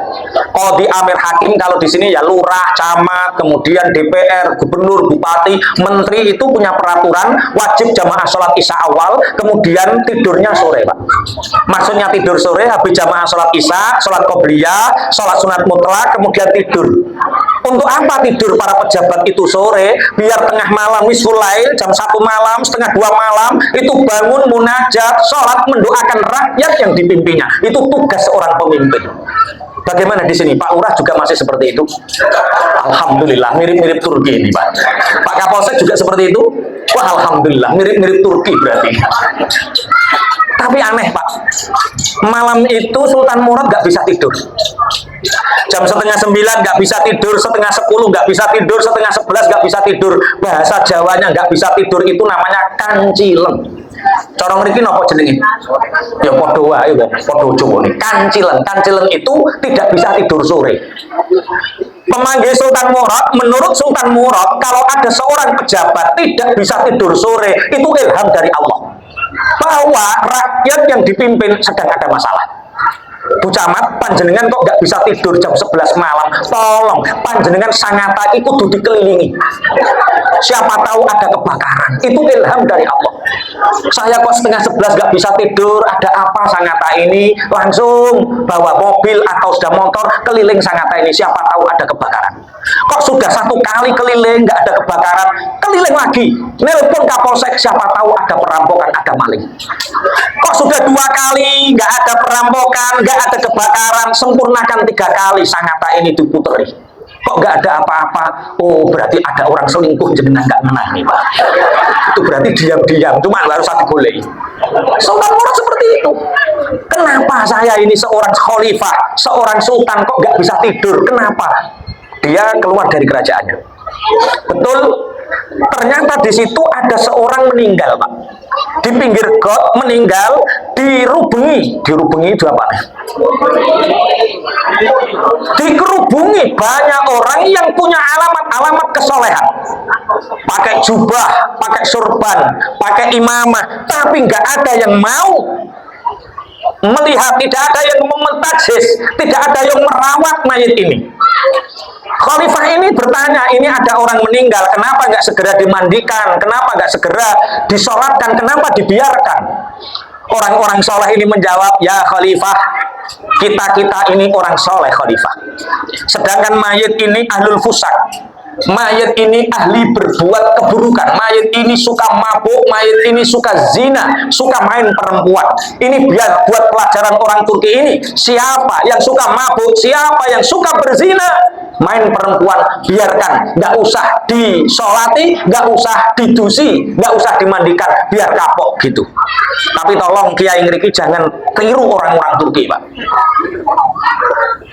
qadhi, amir, hakim, kalau di sini ya lurah, camat, kemudian DPR, gubernur, bupati, menteri itu punya peraturan wajib jamaah sholat isya awal, kemudian tidurnya sore, Pak. Maksudnya tidur sore, habis jamaah sholat isya, sholat qobliyah, sholat sunat mutlak, kemudian tidur. Untuk apa tidur para pejabat itu sore? Biar tengah malam, nisful lail, jam 1 malam, setengah 2 malam, itu bangun munajat, sholat, mendoakan rakyat yang dipimpinnya. Itu tugas seorang pemimpin. Bagaimana di sini? Pak Lurah juga masih seperti itu? Alhamdulillah, mirip-mirip Turki ini, Pak. Pak Kapolsek juga seperti itu? Wah, alhamdulillah, mirip-mirip Turki berarti. Tapi aneh, Pak. Malam itu Sultan Murad nggak bisa tidur. Jam setengah 9 nggak bisa tidur, setengah 10 nggak bisa tidur, setengah 11 nggak bisa tidur. Bahasa Jawanya nggak bisa tidur itu namanya kancileng. Corong ngriki napa jenenge? Ya padha wae kok, padha Jawa nih. Kancileng. Kancileng itu tidak bisa tidur sore. Pemanggil Sultan Murad, menurut Sultan Murad, kalau ada seorang pejabat tidak bisa tidur sore, itu ilham dari Allah, bahwa rakyat yang dipimpin sedang ada masalah. Bu Camat, panjenengan kok nggak bisa tidur jam 11 malam? Tolong, panjenengan sangata itu kudu dikelilingi. Siapa tahu ada kebakaran. Itu ilham dari Allah. Saya kok setengah 11 nggak bisa tidur, ada apa sangata ini? Langsung bawa mobil atau sudah motor keliling sangata ini. Siapa tahu ada kebakaran. Kok sudah 1 kali keliling nggak ada kebakaran, keliling lagi, nelpon Kapolsek, siapa tahu ada perampokan, ada maling. Kok sudah 2 kali nggak ada perampokan, nggak ada kebakaran, sempurnakan 3 kali, sangata ini diputeri. Kok nggak ada apa-apa? Oh, berarti ada orang selingkuh, jenengan nggak menang nih Pak. Itu berarti diam-diam, cuma harus satu boleh. Sultan Murad seperti itu. Kenapa saya ini seorang khalifah, seorang sultan kok nggak bisa tidur? Kenapa? Dia keluar dari kerajaannya. Betul, ternyata di situ ada seorang meninggal Pak. Di pinggir got meninggal, dirubungi itu apa? Dikerubungi banyak orang yang punya alamat kesolehan, pakai jubah, pakai surban, pakai imamah, tapi nggak ada yang mau melihat, tidak ada yang mementajis, tidak ada yang merawat mayit ini. Khalifah ini bertanya, ini ada orang meninggal, kenapa nggak segera dimandikan, kenapa nggak segera disolatkan, kenapa dibiarkan? Orang-orang soleh ini menjawab, ya Khalifah, kita ini orang soleh Khalifah. Sedangkan mayit ini ahlul fusak, mayit ini ahli berbuat keburukan, mayit ini suka mabuk, mayit ini suka zina, suka main perempuan. Ini biar buat pelajaran orang Turki ini, siapa yang suka mabuk, siapa yang suka berzina, main perempuan, biarkan, nggak usah disolati, nggak usah didusi, nggak usah dimandikan, biar kapok gitu. Tapi tolong Kiai ngeriki jangan tiru orang-orang Turki Pak.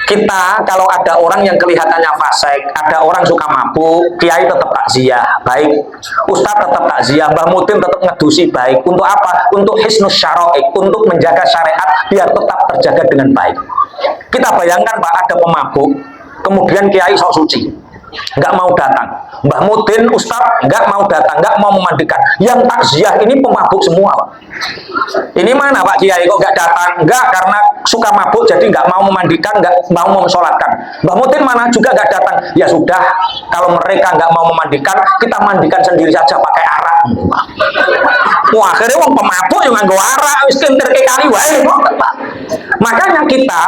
Kita kalau ada orang yang kelihatannya fasik, ada orang suka mabuk, Kiai tetap takziah, baik. Ustadz tetap takziah, Mbah Mutin tetap ngedusi, baik. Untuk apa? Untuk hisnus syara'i, untuk menjaga syariat biar tetap terjaga dengan baik. Kita bayangkan Pak, ada pemabuk, kemudian Kiai sok suci, nggak mau datang. Mbah Mutin, Ustadz nggak mau datang, nggak mau memandikan. Yang takziah ini pemabuk semua Pak. Ini mana Pak Kiai kok nggak datang? Nggak, karena suka mabuk jadi nggak mau memandikan, nggak mau mensolatkan. Mbah Mutin mana juga nggak datang. Ya sudah, kalau mereka nggak mau memandikan, kita mandikan sendiri saja pakai arak. Wah, akhirnya wong pemabuk yang nganggo arak, wis kintir ke kali wae. Makanya kita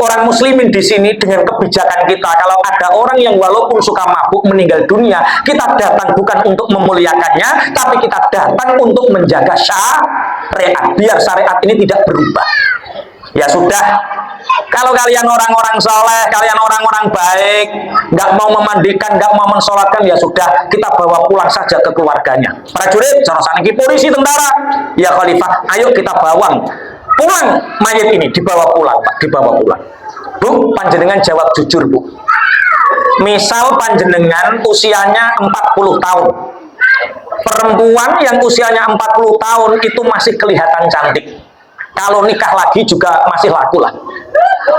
orang muslimin di sini dengan kebijakan kita, kalau ada orang yang walaupun suka mabuk meninggal dunia, kita datang bukan untuk memuliakannya, tapi kita datang untuk menjaga syariat, biar syariat ini tidak berubah. Ya sudah, kalau kalian orang-orang soleh, kalian orang-orang baik, nggak mau memandikan, nggak mau mensolatkan, ya sudah, kita bawa pulang saja ke keluarganya. Prajurit, saniki polisi, tentara, ya Khalifah, ayo kita bawa pulang mayat ini, dibawa pulang Pak, dibawa pulang. Bu, panjenengan jawab jujur Bu. Misal panjenengan usianya 40 tahun. Perempuan yang usianya 40 tahun itu masih kelihatan cantik. Kalau nikah lagi juga masih laku lah.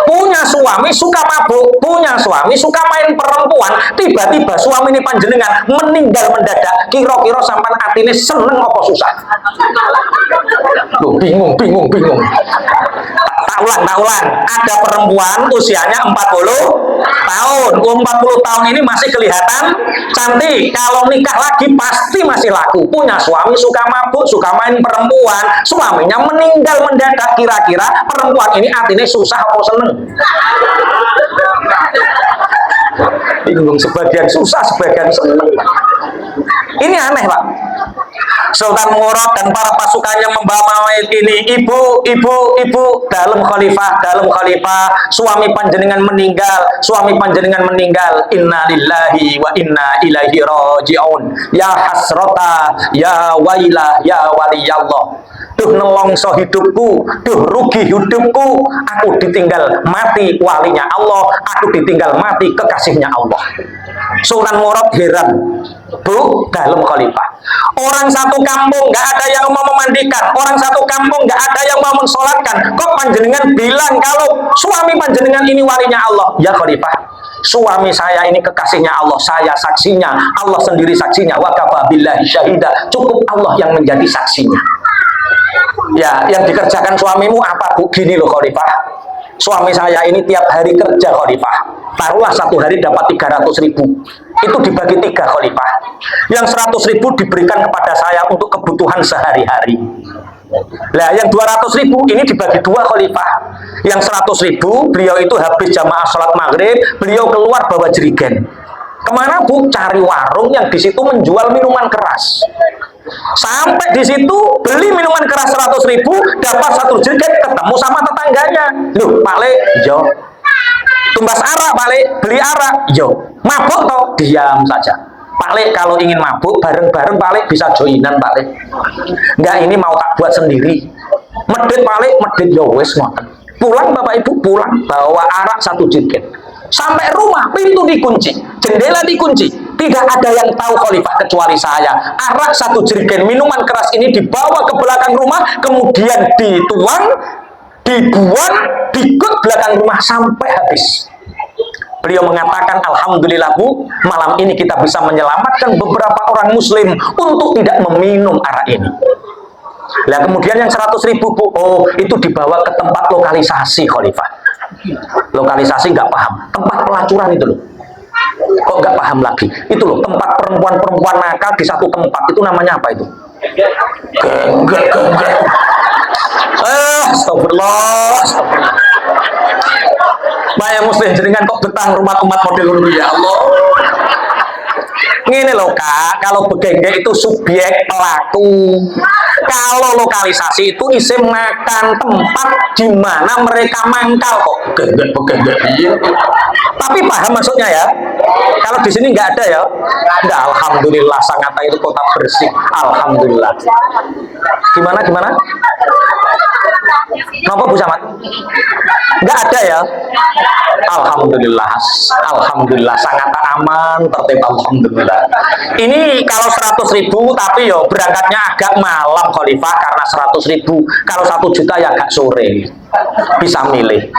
Punya suami suka mabuk, punya suami suka main perempuan, tiba-tiba suami ini panjenengan meninggal mendadak, kira-kira sampai atine seneng apa susah? Loh, bingung. Tak ulang. Ada perempuan usianya 40 tahun. 40 tahun ini masih kelihatan cantik. Kalau nikah lagi pasti masih laku. Punya suami suka mabuk, suka main perempuan, suaminya meninggal mendadak, kira-kira perempuan ini atine susah apa seneng? Bingung, sebagian susah, sebagian seneng. Ini aneh Pak. Sultan Murad dan para pasukannya membawa mayat ini, ibu, dalam khalifah, suami panjenengan meninggal, inna lillahi wa inna ilaihi raji'un, ya hasrata, ya wailah, ya waliyallah. Duh nelongso hidupku, duh rugi hidupku, aku ditinggal mati walinya Allah, aku ditinggal mati kekasihnya Allah. Sultan Murad heran, Bu, dalam khalifah. Orang satu kampung nggak ada yang mau memandikan, orang satu kampung nggak ada yang mau mensolatkan. Kok panjenengan bilang kalau suami panjenengan ini walinya Allah? Ya Khalifah, suami saya ini kekasihnya Allah, saya saksinya, Allah sendiri saksinya. Wa kafa billahi syahida, cukup Allah yang menjadi saksinya. Ya, yang dikerjakan suamimu apa Bu? Gini loh Khalifah, suami saya ini tiap hari kerja Khalifah, taruhlah satu hari dapat 300.000, itu dibagi 3 Khalifah, yang 100.000 diberikan kepada saya untuk kebutuhan sehari-hari. Nah, yang 200.000 ini dibagi 2 Khalifah, yang 100.000 beliau itu habis jamaah sholat maghrib, beliau keluar bawa jerigen, Kemana Bu? Cari warung yang di situ menjual minuman keras. Sampai di situ beli minuman keras 100.000, dapat 1 jerigen, ketemu sama tetangganya. Loh, Pak Le, yo. Tumbas arak, Pak Le, beli arak, yo. Mabuk toh? Diam saja. Pak Le, kalau ingin mabuk bareng-bareng Pak Le bisa joinan Pak Le. Enggak, ini mau tak buat sendiri. Medit Pak Le, medit yo wis ngoten. Pulang Bapak Ibu, pulang bawa arak 1 jerigen. Sampai rumah, pintu dikunci, jendela dikunci. Tidak ada yang tahu Khalifah kecuali saya. Arak 1 jerigen minuman keras ini dibawa ke belakang rumah, kemudian dituang, dibuang, digut belakang rumah sampai habis. Beliau mengatakan, alhamdulillah Bu, malam ini kita bisa menyelamatkan beberapa orang muslim untuk tidak meminum arak ini. Nah kemudian yang 100.000 Bu, oh itu dibawa ke tempat lokalisasi Khalifah. Lokalisasi nggak paham, tempat pelacuran itu loh. Kok nggak paham lagi? Itu loh, tempat perempuan-perempuan nakal di satu tempat, itu namanya apa itu? Genggek. Astagfirullah. Banyak muslim jenengan kok betah rumah umat model dulu ya Allah. Ngene loh Kak, kalau begengge itu subjek pelaku. Kalau lokalisasi itu isim makan tempat di mana mereka mangkal kok. Begengge. Tapi paham maksudnya ya? Kalau di sini nggak ada ya? Nggak, alhamdulillah sangat itu kota bersih. Alhamdulillah. Gimana? Kenapa Bu Samad? Nggak ada ya? Alhamdulillah sangat aman, tertib, alhamdulillah. Ini kalau 100.000 tapi yo berangkatnya agak malam Khalifah karena 100.000. Kalau 1 juta ya agak sore, bisa milih.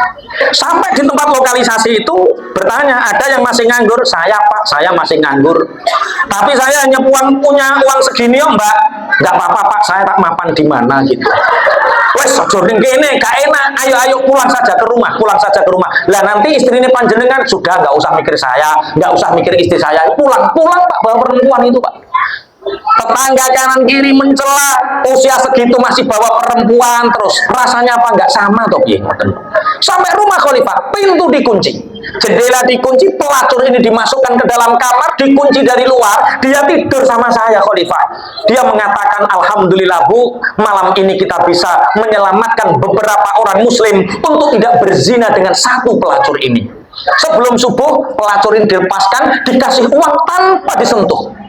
Sampai di tempat lokalisasi itu bertanya, ada yang masih nganggur? Saya Pak, saya masih nganggur. Tapi saya hanya punya uang segini oh Mbak. Nggak apa-apa Pak, saya tak mapan di mana gitu. Wes jodoh kene gak enak, ayo pulang saja ke rumah. Lah nanti istrinya panjenengan sudah nggak usah mikir saya, nggak usah mikir istri saya, pulang Pak, bawa perempuan itu Pak. Tetangga kanan kiri mencela, usia segitu masih bawa perempuan terus, rasanya apa nggak sama toh piye? Sampai rumah Khalifah, pintu dikunci, jendela dikunci, pelacur ini dimasukkan ke dalam kamar, dikunci dari luar, dia tidur sama saya Khalifah. Dia mengatakan, alhamdulillah Bu, malam ini kita bisa menyelamatkan beberapa orang muslim untuk tidak berzina dengan 1 pelacur ini. Sebelum subuh, pelacur ini dilepaskan, dikasih uang tanpa disentuh.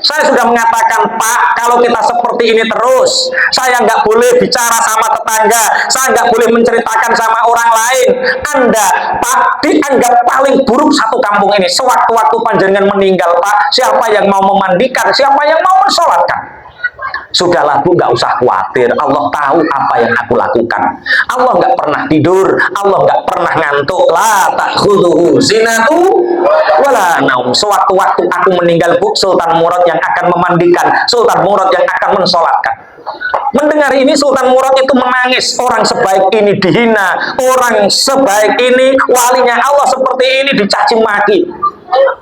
Saya sudah mengatakan, Pak, kalau kita seperti ini terus, saya nggak boleh bicara sama tetangga, saya nggak boleh menceritakan sama orang lain. Anda, Pak, dianggap paling buruk satu kampung ini. Sewaktu-waktu panjenengan meninggal, Pak, siapa yang mau memandikan, siapa yang mau mensolatkan? Sudahlah Bu, nggak usah khawatir. Allah tahu apa yang aku lakukan. Allah nggak pernah tidur, Allah nggak pernah ngantuk. La ta'khudhuhu sinatu wala naum. Sewaktu-waktu aku meninggal Bu, Sultan Murad yang akan memandikan, Sultan Murad yang akan mensolatkan. Mendengar ini Sultan Murad itu menangis. Orang sebaik ini dihina, orang sebaik ini, walinya Allah seperti ini dicaci maki.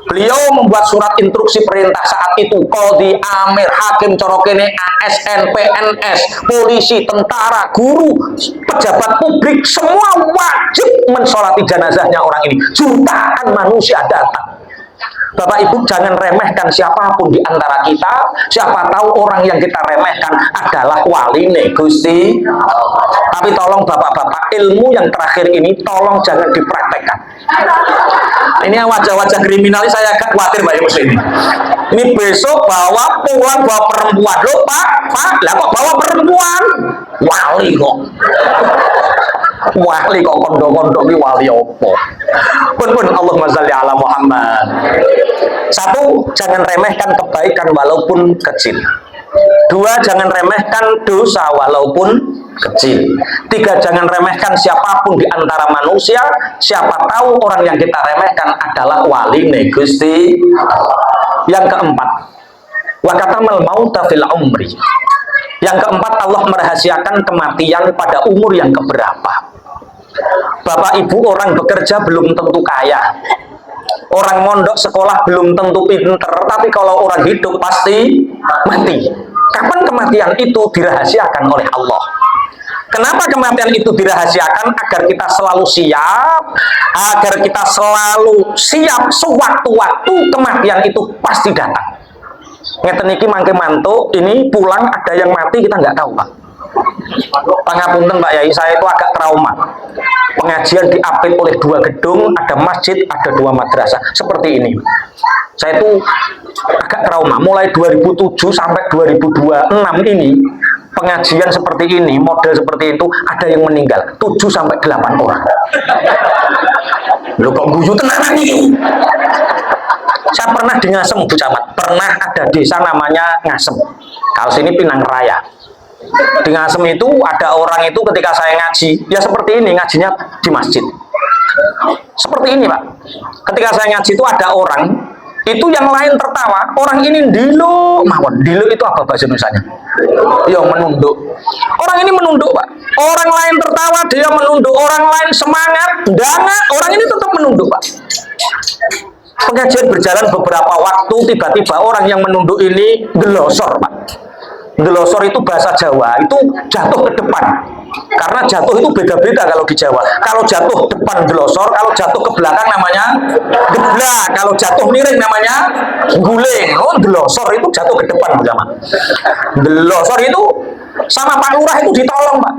Beliau membuat surat instruksi perintah saat itu. Qadhi, amir, hakim, corokene, ASN, PNS, polisi, tentara, guru, pejabat publik, semua wajib mensolati jenazahnya orang ini. Jutaan manusia datang. Bapak Ibu jangan remehkan siapapun di antara kita. Siapa tahu orang yang kita remehkan adalah wali Gusti. Tapi tolong bapak-bapak, ilmu yang terakhir ini tolong jangan dipraktekkan. Ini wajah-wajah kriminal saya agak khawatir Mbak Muslim. Ini besok bawa pulang bawa perempuan. Loh Pak, lah kok bawa perempuan? Wali kok. Wali kok kondok-kondok ini wali opo. Pun Allahumma sholli ala Muhammad. 1, jangan remehkan kebaikan walaupun kecil. 2, jangan remehkan dosa walaupun kecil. 3, jangan remehkan siapapun di antara manusia. Siapa tahu orang yang kita remehkan adalah wali Gusti. Yang keempat, wa katamal mauta fil umri. Yang keempat, Allah merahasiakan kematian pada umur yang keberapa. Bapak Ibu, orang bekerja belum tentu kaya, orang mondok sekolah belum tentu pinter, tapi kalau orang hidup pasti mati. Kapan kematian itu dirahasiakan oleh Allah? Kenapa kematian itu dirahasiakan? Agar kita selalu siap, agar kita selalu siap sewaktu-waktu kematian itu pasti datang. Ngeten iki mangke mantuk, ini pulang ada yang mati kita nggak tahu, Pak. Pangapunten Pak Yai, saya itu agak trauma. Pengajian diapit oleh 2 gedung, ada masjid, ada 2 madrasah. Seperti ini. Saya itu agak trauma. Mulai 2007 sampai 2026 ini, pengajian seperti ini, model seperti itu, ada yang meninggal. 7 sampai 8 orang. Loh kok guyu tenanan ini? Saya pernah di Ngasem, Bu Camat. Pernah ada desa namanya Ngasem. Kalau sini Pinang Raya. Di Ngasem itu ada orang itu ketika saya ngaji, ya seperti ini, ngajinya di masjid. Seperti ini, Pak. Ketika saya ngaji itu ada orang, itu yang lain tertawa, orang ini dilo mawon. Dilo itu apa bahasa Indonesianya? Ya menunduk. Orang ini menunduk, Pak. Orang lain tertawa, dia menunduk. Orang lain semangat, dana, orang ini tetap menunduk, Pak. Pengajian berjalan beberapa waktu, tiba-tiba orang yang menunduk ini gelosor, Pak. Gelosor itu bahasa Jawa, itu jatuh ke depan. Karena jatuh itu beda-beda kalau di Jawa. Kalau jatuh depan gelosor, kalau jatuh ke belakang namanya geblak. Kalau jatuh miring namanya guling. Oh, gelosor itu jatuh ke depan bersama. Gelosor itu sama Pak Lurah itu ditolong, Pak.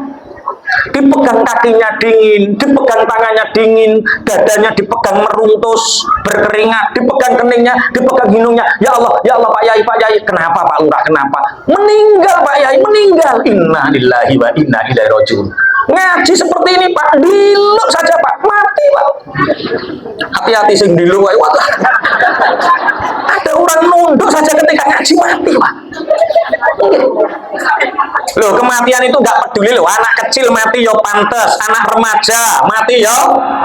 Dipegang kakinya dingin, dipegang tangannya dingin, dadanya dipegang meruntus, berkeringat, dipegang keningnya, dipegang hidungnya. Ya Allah, Pak Yai, Pak Yai. Kenapa Pak Lurah? Kenapa? Meninggal Pak Yai, meninggal. Inna lillahi wa inna ilaihi rajiun. Ngaji seperti ini Pak, diluk saja Pak, mati Pak. Hati-hati sing diluk, Pak. Ada orang nunduk saja ketika ngaji mati Pak. Loh, kematian itu nggak peduli loh. Anak kecil mati yo pantes, anak remaja mati yo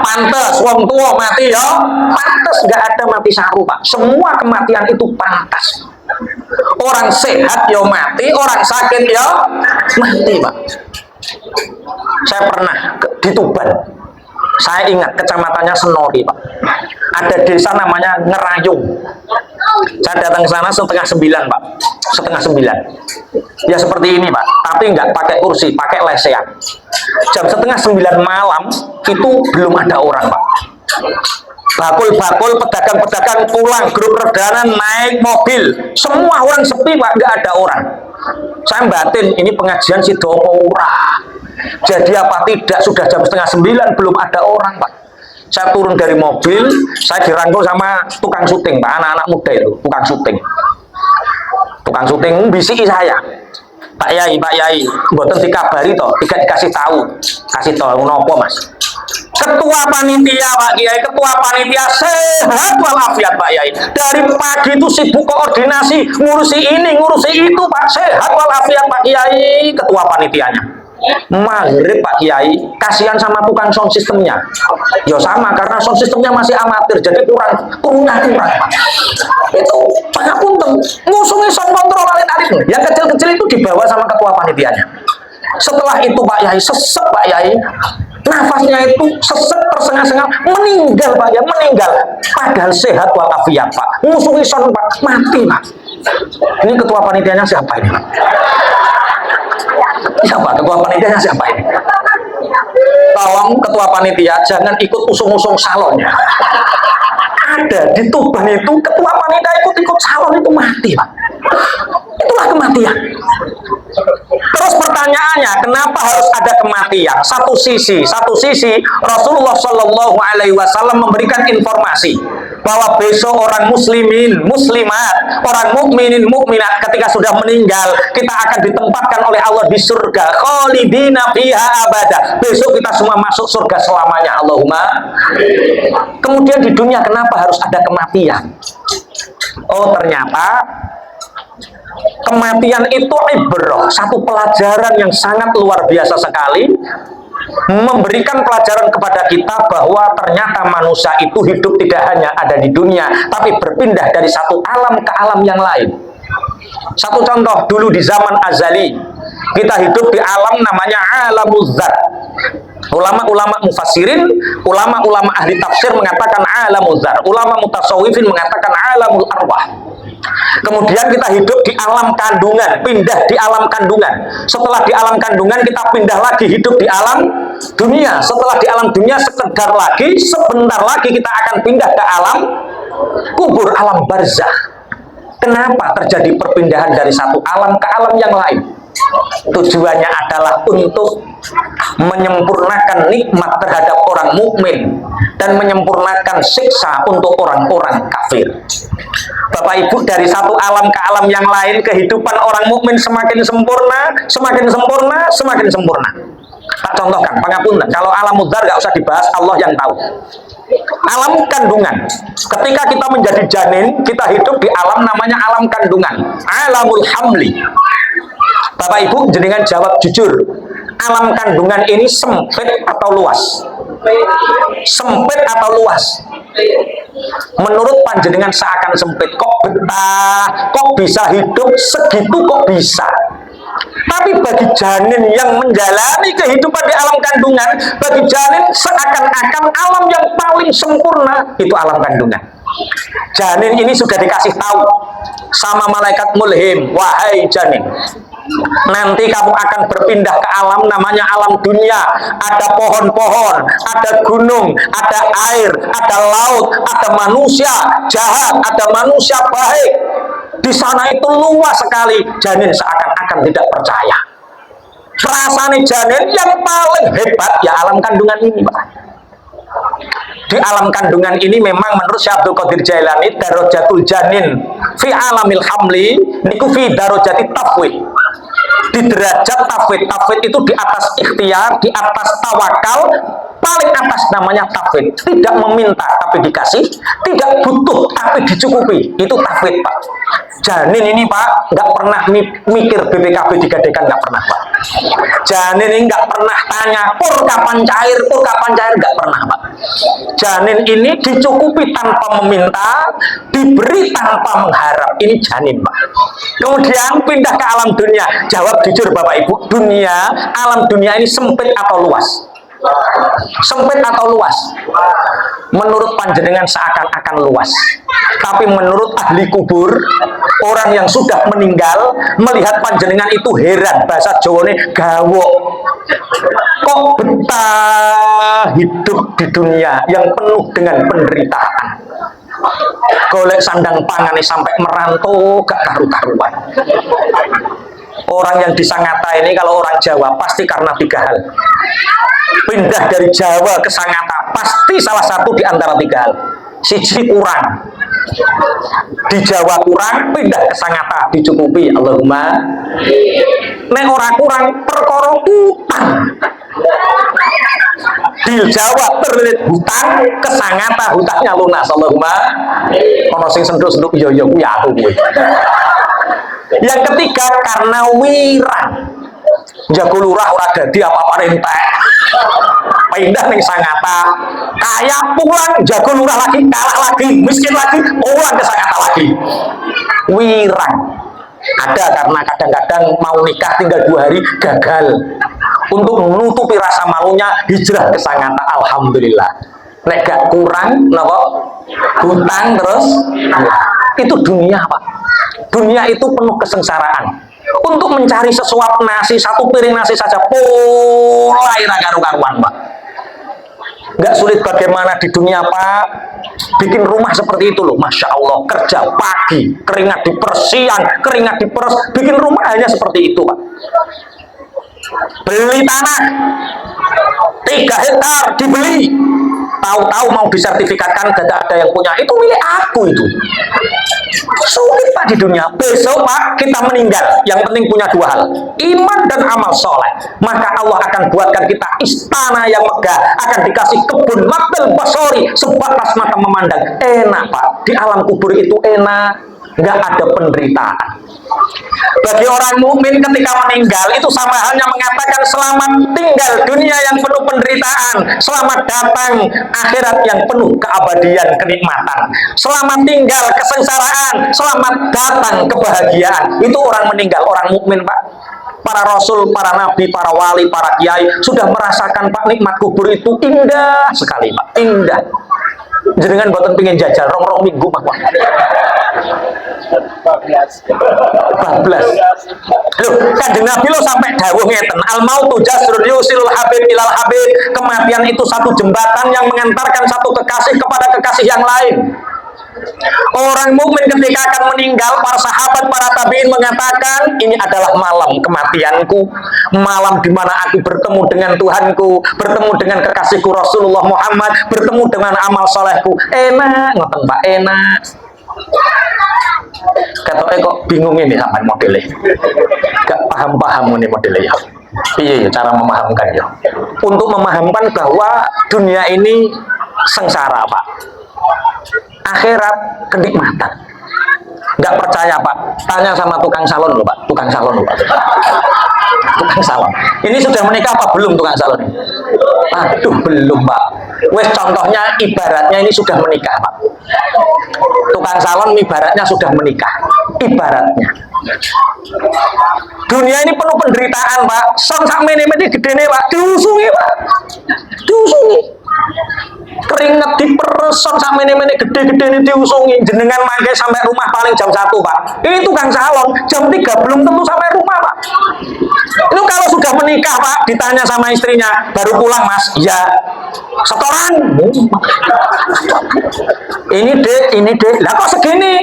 pantes, wong tua mati yo pantes, nggak ada mati saru Pak. Semua kematian itu pantas. Orang sehat yo mati, orang sakit yo mati Pak. Saya pernah di Tuban. Saya ingat kecamatannya Senori Pak. Ada desa namanya Ngerayung. Saya datang ke sana 8:30 Pak. 8:30. Ya seperti ini Pak. Tapi nggak pakai kursi, pakai lesehan. Jam 8:30 malam itu belum ada orang Pak. Bakul-bakul, pedagang-pedagang pulang, grup redanan naik mobil, semua orang sepi Pak, nggak ada orang. Saya batin, ini pengajian si Dopo ora. Jadi apa tidak, sudah jam 8:30 belum ada orang Pak. Saya turun dari mobil, saya dirangkul sama tukang syuting Pak, anak-anak muda itu, tukang syuting. Tukang syuting bisiki saya. Pak Yai, mboten dikabari toh, tidak dikasih tahu. Kasih tahu nopo Mas? Ketua panitia Pak Kiai, ketua panitia sehat walafiat Pak Yai. Dari pagi itu sibuk koordinasi, ngurusi ini, ngurusi itu Pak, sehat walafiat Pak Kiai, ketua panitianya. Maghrib Pak Kiai, kasihan sama tukang sound systemnya. Ya sama, karena sound systemnya masih amatir, jadi kurang. Itu pangapunten, ngusungi sound control alit-alit. Yang kecil-kecil itu dibawa sama ketua panitianya. Setelah itu Pak Yai, sesek Pak Yai, nafasnya itu sesek tersengal-sengal, meninggal Pak Yai, meninggal. Padahal sehat walafiat Pak, ngusungi sound Pak, mati Pak. Ini ketua panitianya siapa ini Pak? Siapa ketua panitianya siapa ini? Tolong ketua panitia jangan ikut usung-usung salonnya. Ada di Tuban itu ketua panitia ikut salon itu mati Pak. Itulah kematian. Terus pertanyaannya, kenapa harus ada kematian? Satu sisi Rasulullah Shallallahu Alaihi Wasallam memberikan informasi bahwa besok orang muslimin, muslimat, orang mukminin, mukminat ketika sudah meninggal, kita akan ditempatkan oleh Allah di surga, khalidina fiha abada. Besok kita semua masuk surga selamanya, Allahumma. Kemudian di dunia kenapa harus ada kematian? Oh, ternyata kematian itu ibrah, satu pelajaran yang sangat luar biasa sekali, memberikan pelajaran kepada kita bahwa ternyata manusia itu hidup tidak hanya ada di dunia, tapi berpindah dari satu alam ke alam yang lain. Satu contoh, dulu di zaman azali, kita hidup di alam namanya alamul zat. Ulama-ulama mufassirin, ulama-ulama ahli tafsir mengatakan alamul zat, ulama mutasawwifin mengatakan alamul arwah. Kemudian kita hidup di alam kandungan, pindah di alam kandungan. Setelah di alam kandungan kita pindah lagi hidup di alam dunia. Setelah di alam dunia sebentar lagi kita akan pindah ke alam kubur, alam barzakh. Kenapa terjadi perpindahan dari satu alam ke alam yang lain? Tujuannya adalah untuk menyempurnakan nikmat terhadap orang mukmin dan menyempurnakan siksa untuk orang-orang kafir. Bapak Ibu, dari satu alam ke alam yang lain, kehidupan orang mukmin semakin sempurna, semakin sempurna, semakin sempurna. Tak contohkan, pangapunten, kalau alam mudhar nggak usah dibahas, Allah yang tahu. Alam kandungan, ketika kita menjadi janin, kita hidup di alam namanya alam kandungan, alamul hamli. Bapak Ibu, jenengan jawab jujur, alam kandungan ini sempit atau luas? Sempit atau luas? Menurut panjenengan seakan sempit. Kok betah, kok bisa hidup segitu, kok bisa? Tapi bagi janin yang menjalani kehidupan di alam kandungan, bagi janin seakan-akan alam yang paling sempurna itu alam kandungan. Janin ini sudah dikasih tahu sama malaikat mulhim, wahai janin, nanti kamu akan berpindah ke alam namanya alam dunia. Ada pohon-pohon, ada gunung, ada air, ada laut, ada manusia jahat, ada manusia baik. Di sana itu luas sekali. Janin seakan-akan tidak percaya. Perasaan janin yang paling hebat ya alam kandungan ini, Pak. Di alam kandungan ini memang menurut Syekh Abdul Qadir Jailani, darajatul janin fi alamil hamli niku fi darajati tafwid. Di derajat tafwid, tafwid itu di atas ikhtiar, di atas tawakal, paling atas namanya tafwid. Tidak meminta tapi dikasih, tidak butuh tapi dicukupi, itu tafwid, Pak. Janin ini, Pak, nggak pernah mikir BPKB digadekan, nggak pernah, Pak. Janin ini nggak pernah tanya pur kapan cair, nggak pernah, Pak. Janin ini dicukupi tanpa meminta, diberi tanpa mengharap. Ini janin, Pak. Kemudian pindah ke alam dunia. Jawab jujur, Bapak Ibu, dunia, alam dunia ini sempit atau luas? Sempit atau luas? Menurut panjenengan seakan-akan luas. Tapi menurut ahli kubur, orang yang sudah meninggal, melihat panjenengan itu heran. Bahasa Jawane gawok. Kok betah hidup di dunia yang penuh dengan penderitaan? Golek sandang pangan sampai merantau gak karu-karuan. Orang yang di Sangatta ini kalau orang Jawa pasti karena 3 hal. Pindah dari Jawa ke Sangatta pasti salah satu di antara 3 hal. Siji kurang. Di Jawa kurang, pindah ke Sangatta dicukupi. Allahumma. Nek ora kurang perkara utang. Di Jawa terlilit hutang, ke Sangatta hutangnya lunas. Allahumma. Ono sing senduk-senduk yo kuwi aku kuwi. Yang ketiga karena wirang. Jago lurah ora dadi apa-apa entek. Pindah ning Sangatta, kaya pulang, jago lurah lagi, kalah lagi, miskin lagi, pulang ke Sangatta lagi. Wirang. Ada karena kadang-kadang mau nikah tinggal 2 hari gagal. Untuk menutupi rasa malunya hijrah ke Sangatta, alhamdulillah. Nek gak kurang, napa? Hutang terus. Itu dunia, Pak. Dunia itu penuh kesengsaraan. Untuk mencari sesuap nasi, 1 piring nasi saja, mulai karu-karuan, Pak. Nggak sulit bagaimana di dunia, Pak. Bikin rumah seperti itu loh, Masya Allah. Kerja pagi, keringat di persian, keringat di peres. Bikin rumah hanya seperti itu, Pak. Beli tanah 3 hektar dibeli, tahu-tahu mau disertifikatkan, tidak ada yang punya, itu milik aku itu. Sulit, Pak, di dunia. Besok, Pak, kita meninggal, yang penting punya 2 hal, iman dan amal soleh. Maka Allah akan buatkan kita istana yang megah, akan dikasih kebun makbel basori, sebatas mata memandang. Enak, Pak, di alam kubur itu enak, nggak ada penderitaan. Bagi orang mukmin ketika meninggal itu sama halnya mengatakan selamat tinggal dunia yang penuh penderitaan, selamat datang akhirat yang penuh keabadian kenikmatan, selamat tinggal kesengsaraan, selamat datang kebahagiaan. Itu orang meninggal, orang mukmin, Pak. Para rasul, para nabi, para wali, para kiai sudah merasakan, Pak, nikmat kubur itu indah sekali, Pak, indah. Jenengan boten pingin jajal rong-rong minggu, Pak. bablas. Loh, Kanjeng Nabi lo sampai dawuh ngeten, al mautu jasrun yusilul habib ilal habib. Kematian itu satu jembatan yang mengantarkan satu kekasih kepada kekasih yang lain. Orang mukmin ketika akan meninggal, para sahabat, para tabiin mengatakan, ini adalah malam kematianku, malam di mana aku bertemu dengan Tuhanku, bertemu dengan kekasihku Rasulullah Muhammad, bertemu dengan amal solehku. Enak, ngoten Pak, enak. Katanya kok bingung ini sampai modelnya, gak paham-paham ini modelnya ya. Iya, cara memahamkan ya. Untuk memahamkan bahwa dunia ini sengsara Pak, akhirat kenikmatan. Nggak percaya Pak, tanya sama tukang salon loh Pak, tukang salon loh Pak. Tukang salon. Ini sudah menikah apa belum tukang salon? Aduh belum Pak. Wes contohnya ibaratnya ini sudah menikah Pak. Tukang salon ibaratnya sudah menikah. Ibaratnya. Dunia ini penuh penderitaan Pak. Son sak mene-mene gedene Pak, diusungi Pak. Diusungi. Keringet dipereson sampai mene gede-gede ini diusungi, jenengan mangke sampai rumah paling jam 1 Pak. Ini tukang salon jam 3 belum tentu sampai rumah Pak. Itu kalau sudah menikah Pak, ditanya sama istrinya, baru pulang Mas? Ya. Setoran. Ini dek. Lah kok segini?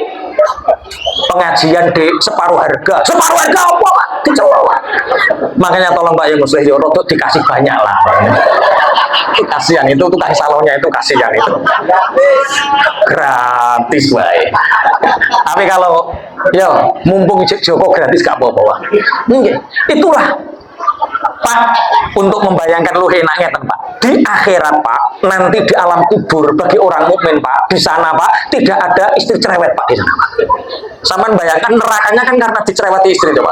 Pengajian dek separuh harga. Separuh harga apa Pak? Dicelok. Makanya tolong Pak ya Muslih Yoro tuh dikasih banyak lah. Kasihan itu tukang salonnya itu, kasihan itu gratis baik. Tapi kalau yo mumpung Joko gratis gak apa-apa itulah Pak, untuk membayangkan lu enaknya Pak, di akhirat Pak, nanti di alam kubur bagi orang mukmin Pak, di sana Pak tidak ada istri cerewet Pak di sana Pak. Sama bayangkan nerakanya kan karena dicereweti istri coba.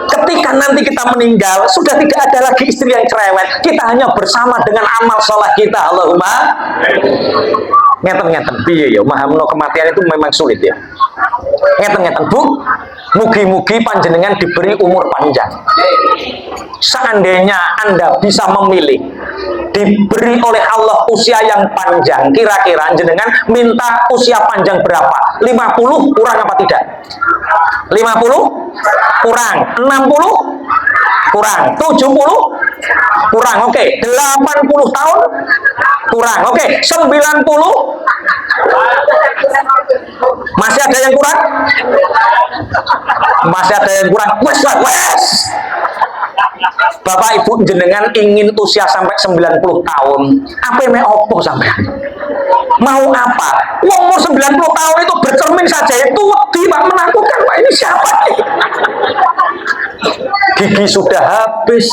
Ketika nanti kita meninggal sudah tidak ada lagi istri yang cerewet, kita hanya bersama dengan amal sholat kita. Allahumma ngeten piye ya, mahamno kematian itu memang sulit ya. Ngeten Bu, mugi-mugi panjenengan diberi umur panjang. Seandainya Anda bisa memilih diberi oleh Allah usia yang panjang, kira-kira jenengan minta usia panjang berapa? 50 kurang apa tidak? 50 kurang, 60 kurang, 70 kurang, oke. 80 tahun kurang, oke. 90 masih ada yang kurang? Masih ada yang kurang? Wes. Bapak Ibu jenengan ingin usia sampai 90 tahun. Apa yang opo sampai? Mau apa? Umur 90 tahun itu bercermin saja itu wedi Pak, menakutkan Pak. Ini siapa nih? Gigi sudah habis,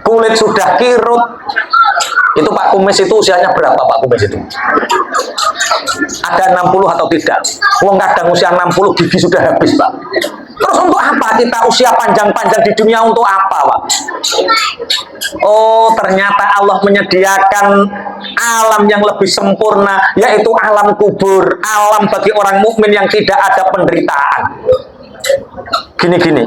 kulit sudah kirut. Itu Pak Kumis itu usianya berapa Pak Kumis itu? Ada 60 atau tidak? Wong kadang usia 60 gigi sudah habis Pak. Terus untuk apa kita usia panjang-panjang di dunia, untuk apa Pak? Oh ternyata Allah menyediakan alam yang lebih sempurna, yaitu alam kubur, alam bagi orang mukmin yang tidak ada penderitaan. Gini,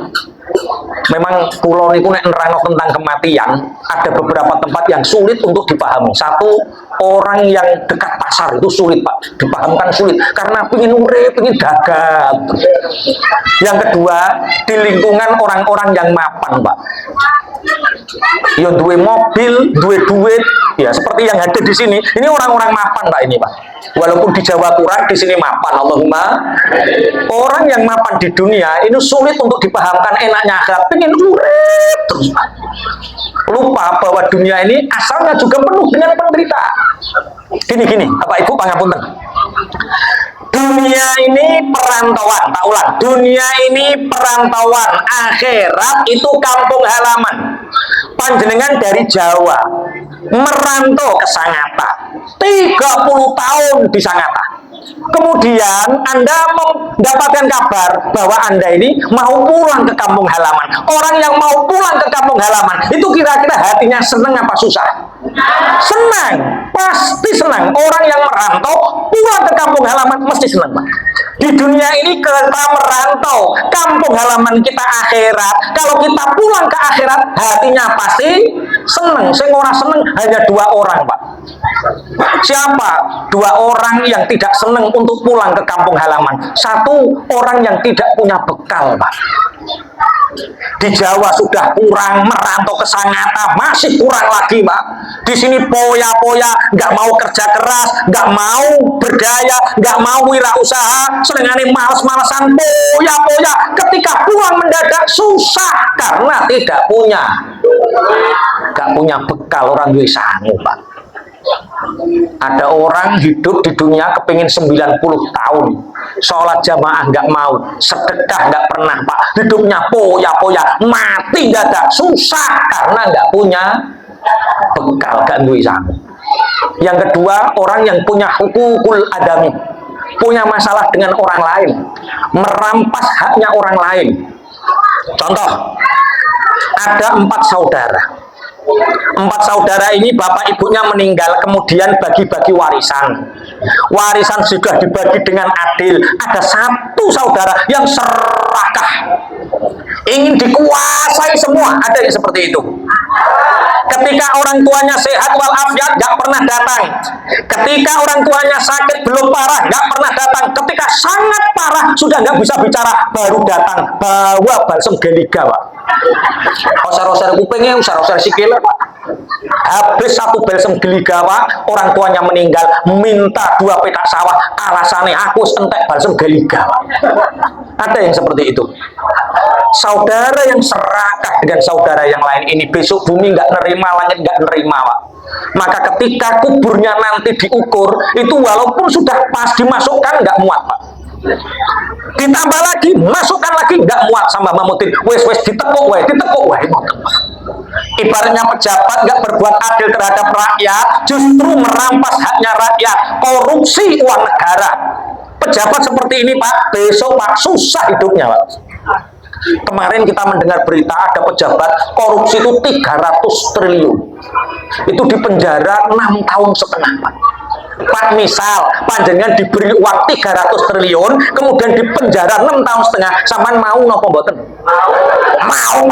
memang pulau niku nek nerangno tentang kematian, ada beberapa tempat yang sulit untuk dipahami. Satu, orang yang dekat pasar itu sulit Pak, dipahamkan sulit karena pingin urip, pingin dagang. Yang kedua, di lingkungan orang-orang yang mapan Pak, ya duwe mobil, duwe duit, ya seperti yang ada di sini. Ini orang-orang mapan Pak ini Pak. Walaupun di Jawa kurang, di sini mapan. Allahumma. Orang yang mapan di dunia ini sulit untuk dipahamkan enaknya akhirat, pengen urip terus Pak. Lupa bahwa dunia ini asalnya juga penuh dengan penderitaan. Gini, Bapak Ibu pangapunten. Dunia ini perantauan, tak ulang. Dunia ini perantauan, akhirat itu kampung halaman. Panjenengan dari Jawa merantau ke Sangatta, 30 tahun di Sangatta. Kemudian Anda mendapatkan kabar bahwa Anda ini mau pulang ke kampung halaman. Orang yang mau pulang ke kampung halaman itu kira-kira hatinya senang apa susah? Senang, pasti senang. Orang yang merantau pulang ke kampung halaman mesti senang Pak. Di dunia ini kita merantau, kampung halaman kita akhirat. Kalau kita pulang ke akhirat, hatinya pasti senang. Sing ora seneng hanya 2 orang Pak. Siapa? Dua orang yang tidak senang untuk pulang ke kampung halaman. Satu orang yang tidak punya bekal, Pak. Di Jawa sudah kurang, merantau ke Sangatta masih kurang lagi, Pak. Di sini poya-poya, nggak mau kerja keras, nggak mau berdaya, nggak mau wirausaha, selengane males-malesan, poya-poya. Ketika pulang mendadak susah karena tidak punya, nggak punya bekal, orang duwe sangu, Pak. Ada orang hidup di dunia kepingin 90 tahun, sholat jamaah nggak mau, sedekah nggak pernah, Pak. Hidupnya poya-poya, mati dadak, susah karena nggak punya bekal, nggak duwe sangu. Yang kedua, orang yang punya hukukul adami, punya masalah dengan orang lain, merampas haknya orang lain. Contoh, ada 4 saudara. 4 saudara ini bapak ibunya meninggal, kemudian bagi-bagi warisan. Warisan sudah dibagi dengan adil. Ada 1 saudara yang serakah, ingin dikuasai semua. Ada yang seperti itu. Ketika orang tuanya sehat walafiat, nggak pernah datang. Ketika orang tuanya sakit belum parah, nggak pernah datang. Ketika sangat parah, sudah nggak bisa bicara, baru datang. Bawa balsem geliga, Pak. Osar-osar kupingnya, osar-osar sikilnya, Pak. Habis 1 balsem geliga, Pak. Orang tuanya meninggal, minta 2 petak sawah. Alasannya aku entek balsem geliga, Pak. Ada yang seperti itu. Saudara yang serakah dengan saudara yang lain ini, besok bumi nggak nerima, langit nggak nerima, Pak. Maka ketika kuburnya nanti diukur, itu walaupun sudah pas dimasukkan nggak muat, Pak. Ditambah lagi, masukkan lagi nggak muat sama Mamutin. Wes ditekuk, Ibaratnya pejabat nggak berbuat adil terhadap rakyat, justru merampas haknya rakyat, korupsi uang negara. Pejabat seperti ini, Pak, besok Pak susah hidupnya, Pak. Kemarin kita mendengar berita ada pejabat korupsi itu 300 triliun. Itu dipenjara 6,5 tahun, Pak. Pak, misal panjenengan diberi uang 300 triliun, kemudian dipenjara 6,5 tahun, sampean mau napa mboten? Mau.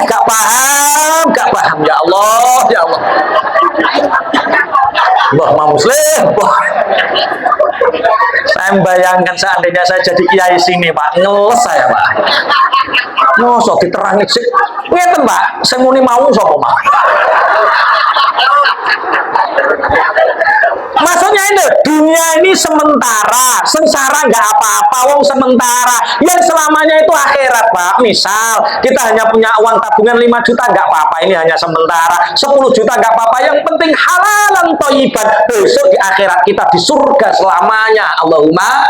Gak paham. Ya Allah. Mbah Muslim, Mbah. Saya membayangkan seandainya saya jadi kiai sini, Pak, ngeles saya, Pak. Mosok diterangi sih. Ngeten, Pak, saya muni mau sapa, Pak? Maksudnya ini, dunia ini sementara, sengsara nggak apa-apa, wong sementara. Yang selamanya itu akhirat, Pak. Misal kita hanya punya uang tabungan 5 juta, nggak apa-apa, ini hanya sementara. 10 juta nggak apa-apa, yang penting halalan thayyiban. Besok di akhirat kita di surga selamanya. Allahumma.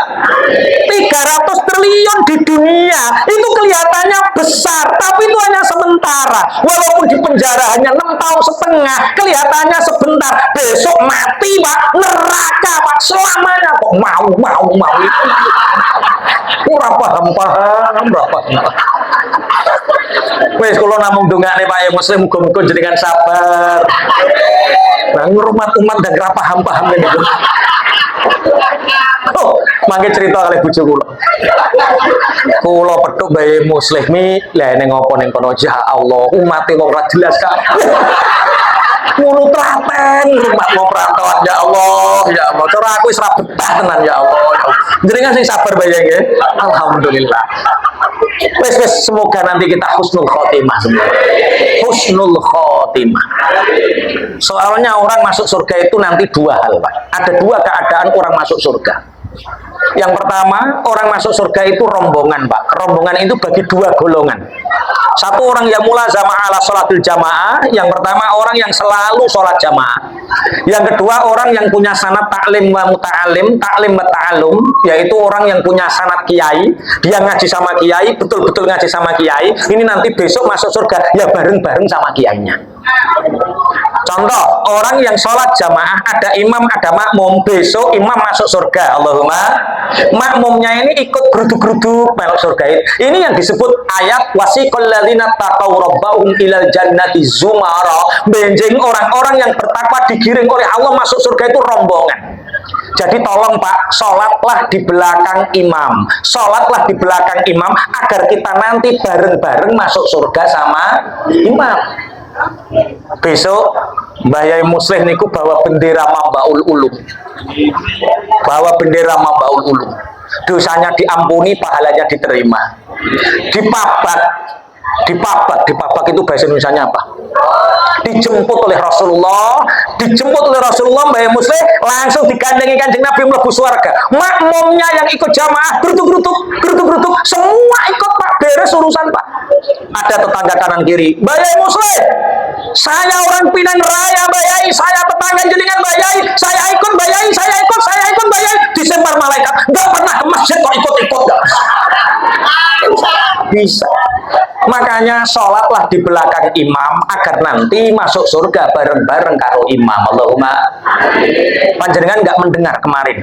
300 triliun di dunia itu kelihatannya besar, tapi itu hanya sementara. Walaupun di penjara hanya 6,5 tahun, kelihatannya sebentar. Besok mati, Pak, neraka, Pak, selamanya. Kok mau. Ora paham. Wes kula namung dongane Pak Muslim, muga-muga jenengan sabar. Nah, ngurmat umat dan ra paham ini. Oh, mangke cerita kali bojo kula. Kula petuk bae Muslimi, lah ning ngopo ning kono, ya Allah, umate kok ora jelas kak. Mulu telaten rumah mau perantauan, ya Allah. Cara aku wis ra betah tenan, ya Allah. Jenengan sing sabar bae nggih. Alhamdulillah. Wes semoga nanti kita husnul khotimah semua. Husnul khotimah. Soalnya orang masuk surga itu nanti 2 hal, Pak. Ada 2 keadaan orang masuk surga. Yang pertama, orang masuk surga itu rombongan, Pak. Rombongan itu bagi 2 golongan. Satu, orang yang mulazamah ala sholatil jamaah. Yang pertama, orang yang selalu sholat jamaah. Yang kedua, orang yang punya sanad taklim wa muta'alim, taklim wa ta'alum, yaitu orang yang punya sanad kiai. Dia ngaji sama kiai, betul-betul ngaji sama kiai. Ini nanti besok masuk surga ya bareng-bareng sama kiainya. Contoh, orang yang sholat jamaah, ada imam, ada makmum, besok imam masuk surga. Allahumma. Makmumnya ini ikut geruduk-geruduk melok surga. Ini yang disebut ayat wasiqal ladzina taqaw rabbahum ilal jannati zumara. Benjing orang-orang yang bertakwa digiring oleh Allah masuk surga itu rombongan. Jadi tolong, Pak, sholatlah di belakang imam. Sholatlah di belakang imam agar kita nanti bareng-bareng masuk surga sama imam. Besok Mbah Yai Muslih niku bawa bendera Mambaul Ulum. Bawa bendera Mambaul Ulum. Dosanya diampuni, pahalanya diterima. Dipabat itu bahasa Indonesianya apa? Dijemput oleh Rasulullah, Mbah Yai Muslih langsung digandengi Kanjeng Nabi mlebu swarga. Makmumnya yang ikut jamaah gerutuk, semua ikut Pak, beres urusan Pak. Ada tetangga kanan kiri, Mbah Yai Muslih, saya orang Pinang Raya Mbah Yai, saya tetangga jenengan Mbah Yai, saya ikut Mbah Yai, saya ikut Mbah Yai, disempar malaikat, nggak pernah ke masjid kok ikut-ikut nggak bisa. Makanya sholatlah di belakang imam agar nanti masuk surga bareng-bareng karo imam. Allahumma. Panjenengan nggak mendengar kemarin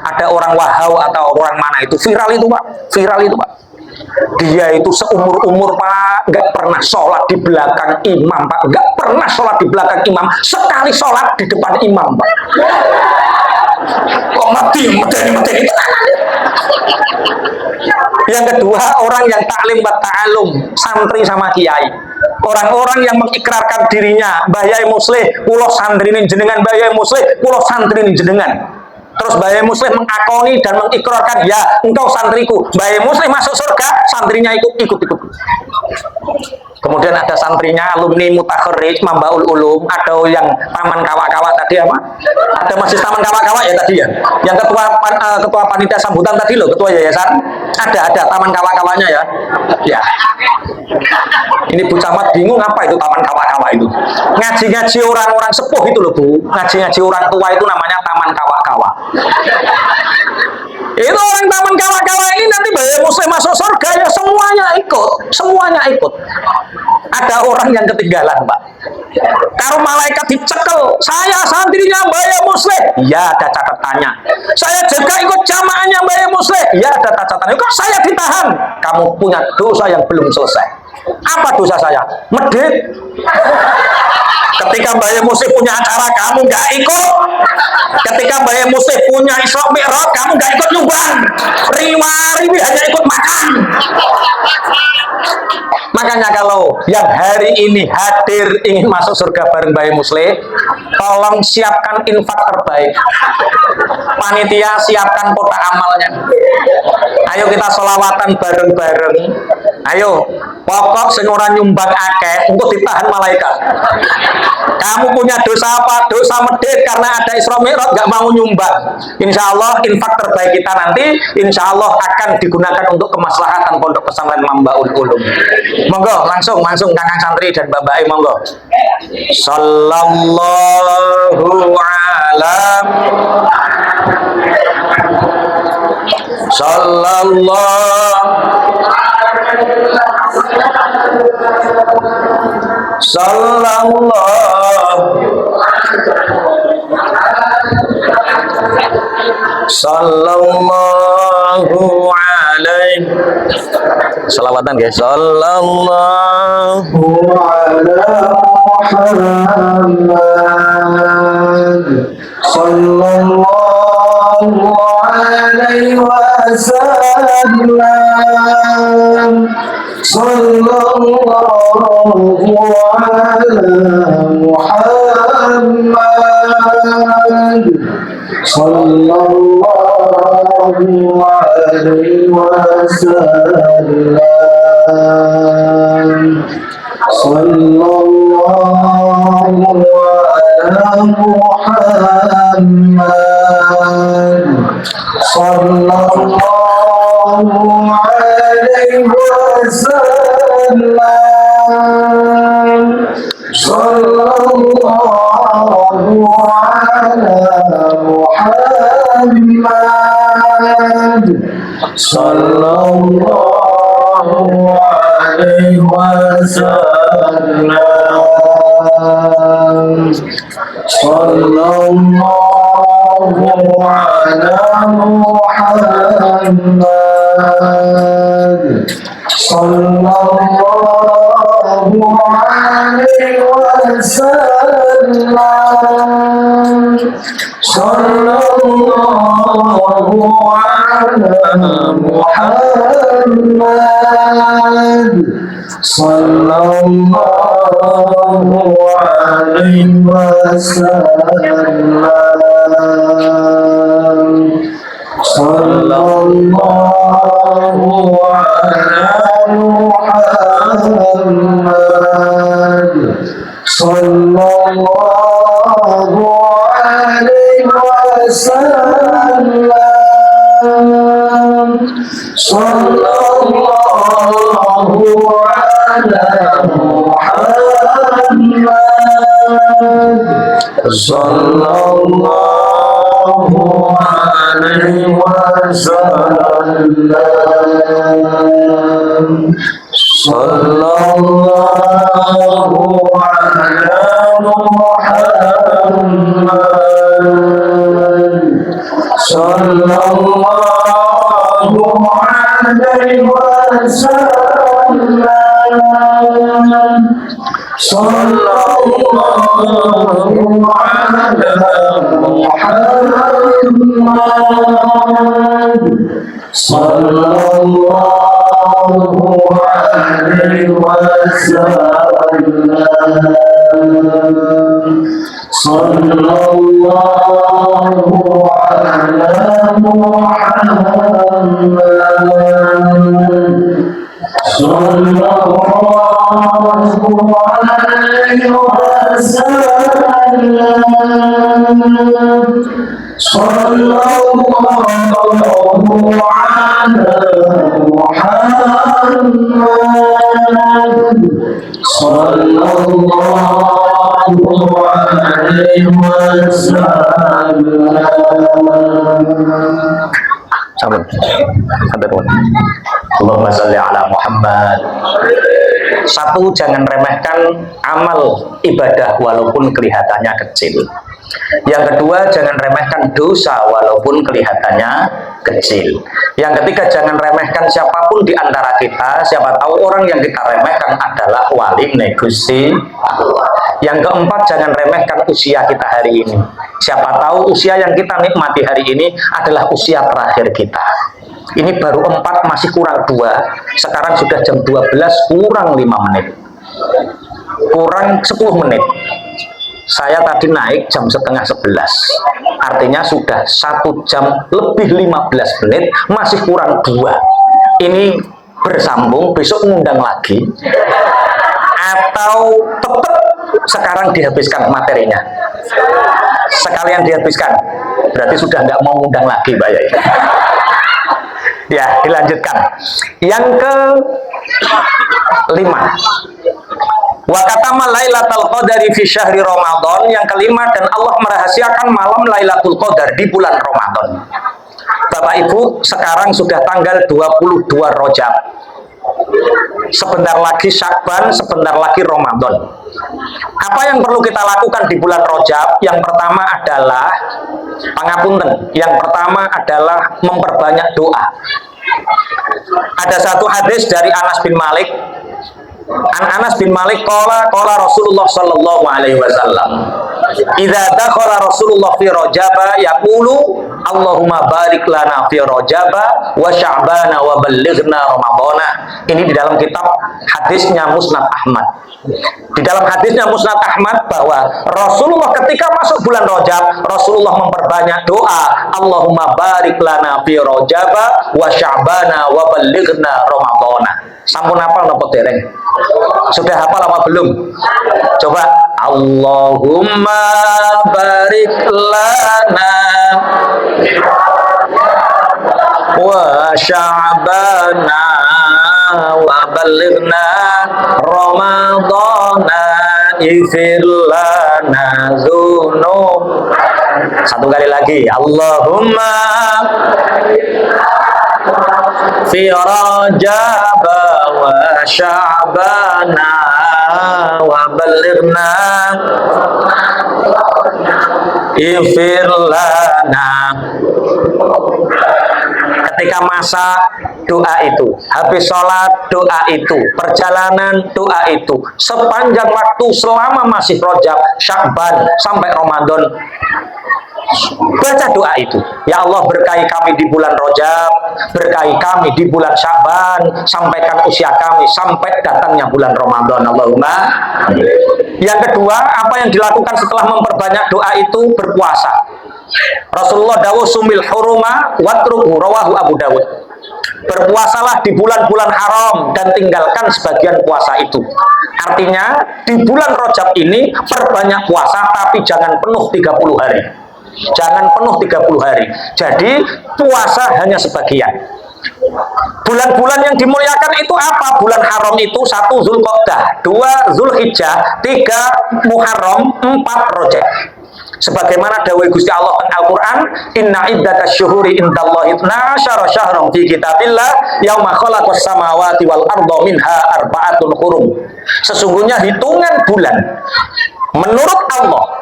ada orang Wahau atau orang mana itu viral itu Pak, dia itu seumur-umur Pak nggak pernah sholat di belakang imam Pak, nggak pernah sholat di belakang imam, sekali sholat di depan imam Pak. Kok mati itu. Yang kedua, orang yang taklim wa ta'alum, santri sama kiai. Orang-orang yang mengikrarkan dirinya, Mbah Yai Muslih, kula santrine jenengan, Mbah Yai Muslih, kula santrine jenengan. Terus Mbah Yai Muslih mengakoni dan mengikrarkan, ya engkau santriku. Mbah Yai Muslih masuk surga, santrinya ikut. Kemudian ada santrinya, alumni mutakharrij Mambaul Ulum, ada yang taman kawak-kawak tadi apa? Ada masih taman kawak-kawak ya tadi ya. Yang ketua panitia sambutan tadi loh, ketua yayasan. Ada taman kawak-kawaknya ya. Ya. Ini Bu Camat bingung apa itu taman kawak-kawak itu. Ngaji-ngaji orang-orang sepuh itu loh Bu. Ngaji-ngaji orang tua itu namanya taman kawak-kawak. Itu orang taman kawak-kawak ini nanti Mbah Yai Muslih masuk surga ya semuanya ikut. Ada orang yang ketinggalan Pak. Kalau malaikat dicekel, saya santrinya Mbah Yai Muslih, ya ada catatannya. Saya juga ikut jamaahnya Mbah Yai Muslih, ya ada catatannya. Kok saya ditahan? Kamu punya dosa yang belum selesai. Apa dosa saya? Medit. Ketika Mbah Yai Muslih punya acara, kamu nggak ikut. Ketika Mbah Yai Muslih punya Isra Mi'raj, kamu nggak ikut nyumbang. Riwa-riwi hanya ikut makan. Makanya kalau yang hari ini hadir ingin masuk surga bareng Mbah Yai Muslih, tolong siapkan infak terbaik. Panitia siapkan kotak amalnya. Ayo kita sholawatan bareng-bareng. Ayo, pokok sing ora nyumbang akeh untuk ditahan malaikat. Kamu punya dosa apa? Dosa medit karena ada Isra Mi'raj nggak mau nyumbang. Insya Allah infak terbaik kita nanti insya Allah akan digunakan untuk kemaslahatan Pondok Pesantren Mambaul Ulum. Monggo langsung kakang santri dan bapak monggo. Sallallahu ala sallallahu alaihi salawatan guys. Sallallahu ala Muhammad sallallahu alaihi wasallam sallallahu ala Muhammad sallallahu alaihi wasallam sallallahu ala Muhammad sallallahu alaihi wasallam sallallahu ala Muhammad sallallahu alaihi wasallam sallallahu ala Muhammad sallallahu alaihi wasallam sallallahu ala Muhammad sallallahu alaihi wasallam, sallallahu ala Muhammad, sallallahu alaihi wasallam, sallallahu ala Muhammad, sallallahu alaihi wasallam, sallallahu ala Muhammad, sallallahu alaihi wasallam, sallallahu ala Muhammad, sallallahu alaihi wasallam, sallallahu ala Muhammad, sallallahu alaihi wasallam, sallallahu ala Muhammad, sallallahu alaihi wasallam. Sabar. Allahumma sholli ala Muhammad. Satu, jangan remehkan amal ibadah walaupun kelihatannya kecil. Yang kedua, jangan remehkan dosa walaupun kelihatannya kecil. Yang ketiga, jangan remehkan siapapun di antara kita. Siapa tahu orang yang kita remehkan adalah wali Gusti Allah. Yang keempat, jangan remehkan usia kita hari ini. Siapa tahu usia yang kita nikmati hari ini adalah usia terakhir kita. Ini baru 4, masih kurang 2. Sekarang sudah jam 12 kurang 5 menit. Kurang 10 menit. Saya tadi naik jam setengah 11. Artinya sudah 1 jam lebih 15 menit, masih kurang 2. Ini bersambung, besok ngundang lagi. Atau tetap sekarang dihabiskan materinya. Sekalian dihabiskan. Berarti sudah nggak mau ngundang lagi, Mbak Yai. Ya, dilanjutkan. Yang kelima, wa katama lailatul qadari fi syahri Ramadan. Yang kelima, dan Allah merahasiakan malam Lailatul Qadar di bulan Ramadan. Bapak Ibu, sekarang sudah tanggal 22 Rajab. Sebentar lagi Syakban, sebentar lagi Ramadan. Apa yang perlu kita lakukan di bulan Rajab? Yang pertama adalah pangapunten. Yang pertama adalah memperbanyak doa. Ada satu hadis dari Anas bin Malik. Anas bin Malik qala Rasulullah sallallahu alaihi wasallam, idza dakhala Rasulullah fi Rajab yaqulu Allahumma barik lana fi Rajab wa Sya'bana wa ballighna Ramadana. Ini di dalam kitab hadisnya Musnad Ahmad. Di dalam hadisnya Musnad Ahmad bahwa Rasulullah ketika masuk bulan Rajab, Rasulullah memperbanyak doa, Allahumma barik lana fi Rajab wa Sya'bana wa ballighna Ramadana. Sampun hafal napa dereng? Sudah hafal apa belum? Coba, Allahumma barik lana wa Sya'bana wa ballighna Ramadana ighfir lana dzunub. Satu kali lagi, Allahumma fi Rajab wa Sya'bana wa ballighna ighfir lana. Ketika masa doa itu, habis sholat doa itu, perjalanan doa itu, sepanjang waktu selama masih Rajab, Syakban sampai Ramadan, Baca doa itu. Ya Allah, berkahi kami di bulan Rajab, berkahi kami di bulan Sya'ban, sampaikan usia kami sampai datangnya bulan Ramadan. Allahumma. Yang kedua, apa yang dilakukan setelah memperbanyak doa itu? Berpuasa. Rasulullah dawuh sumil huruma watruku, rawahu Abu Dawud. Berpuasalah di bulan-bulan haram dan tinggalkan sebagian puasa itu. Artinya di bulan Rajab ini perbanyak puasa, tapi jangan penuh 30 hari. Jangan penuh 30 hari. Jadi puasa hanya sebagian. Bulan-bulan yang dimuliakan itu apa? Bulan haram itu 1 Zulqa'dah, 2 Zulhijjah, 3 Muharram, 4 Rajab. Sebagaimana dawuh Gusti Allah teng Al-Qur'an, inna iddatasy syuhuri indallahi 12 syahran fi kitabillah yauma khalaqas samawati wal arda minha arba'atun hurum. Sesungguhnya hitungan bulan menurut Allah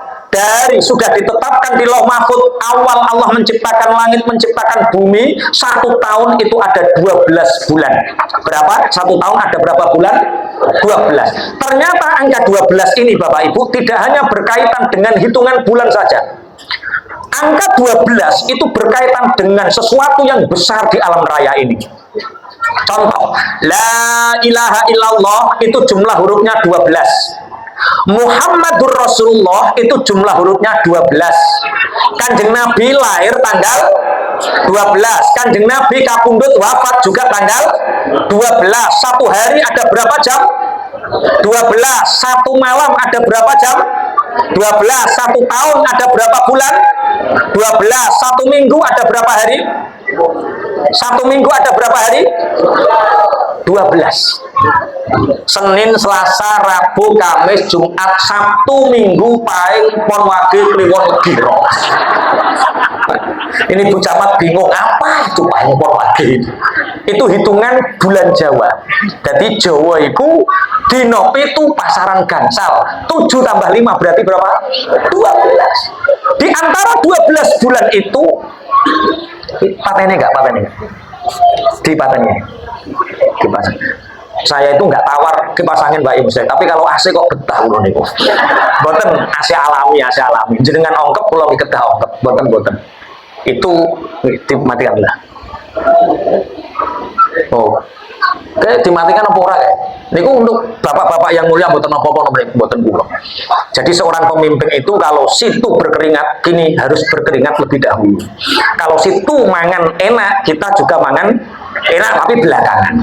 sudah ditetapkan di Lauh Mahfuz awal Allah menciptakan langit, menciptakan bumi, 1 tahun itu ada 12 bulan. Berapa? 1 tahun ada berapa bulan? 12. Ternyata angka 12 ini Bapak Ibu tidak hanya berkaitan dengan hitungan bulan saja. Angka 12 itu berkaitan dengan sesuatu yang besar di alam raya ini. Contoh, la ilaha illallah itu jumlah hurufnya 12. Muhammadur Rasulullah itu jumlah hurufnya 12. Kanjeng Nabi lahir tanggal 12. Kanjeng Nabi kapundhut wafat juga tanggal 12. 1 hari ada berapa jam? 12. 1 malam ada berapa jam? 12. 1 tahun ada berapa bulan? 12. 1 minggu ada berapa hari? 1 minggu ada berapa hari? 12. Senin, Selasa, Rabu, Kamis, Jumat, Sabtu, Minggu, Paing, Pon Wage, Kliwon, Giro. Ini Bu Camat bingung, apa itu Paing, Pon Wage? Itu hitungan bulan Jawa. Jadi Jawa itu dino itu pasaran gansal. 7 tambah 5 berarti berapa? 12. Di antara 12 bulan itu patennya enggak? Di patennya. Dipasang. Saya itu nggak tawar dipasangin Mbak Ibu saya, tapi kalau AC kok betah loh niku. Boten AC alami. Jenengan ongkep pulau kedah ongkep, boten. Itu dimatikan lah. Oh, kayak dimatikan apa ora kayak? Niku untuk bapak-bapak yang mulia boten apa-apa boten kula. Jadi seorang pemimpin itu kalau situ berkeringat, kini harus berkeringat lebih dahulu. Kalau situ mangan enak, kita juga mangan enak tapi belakangan.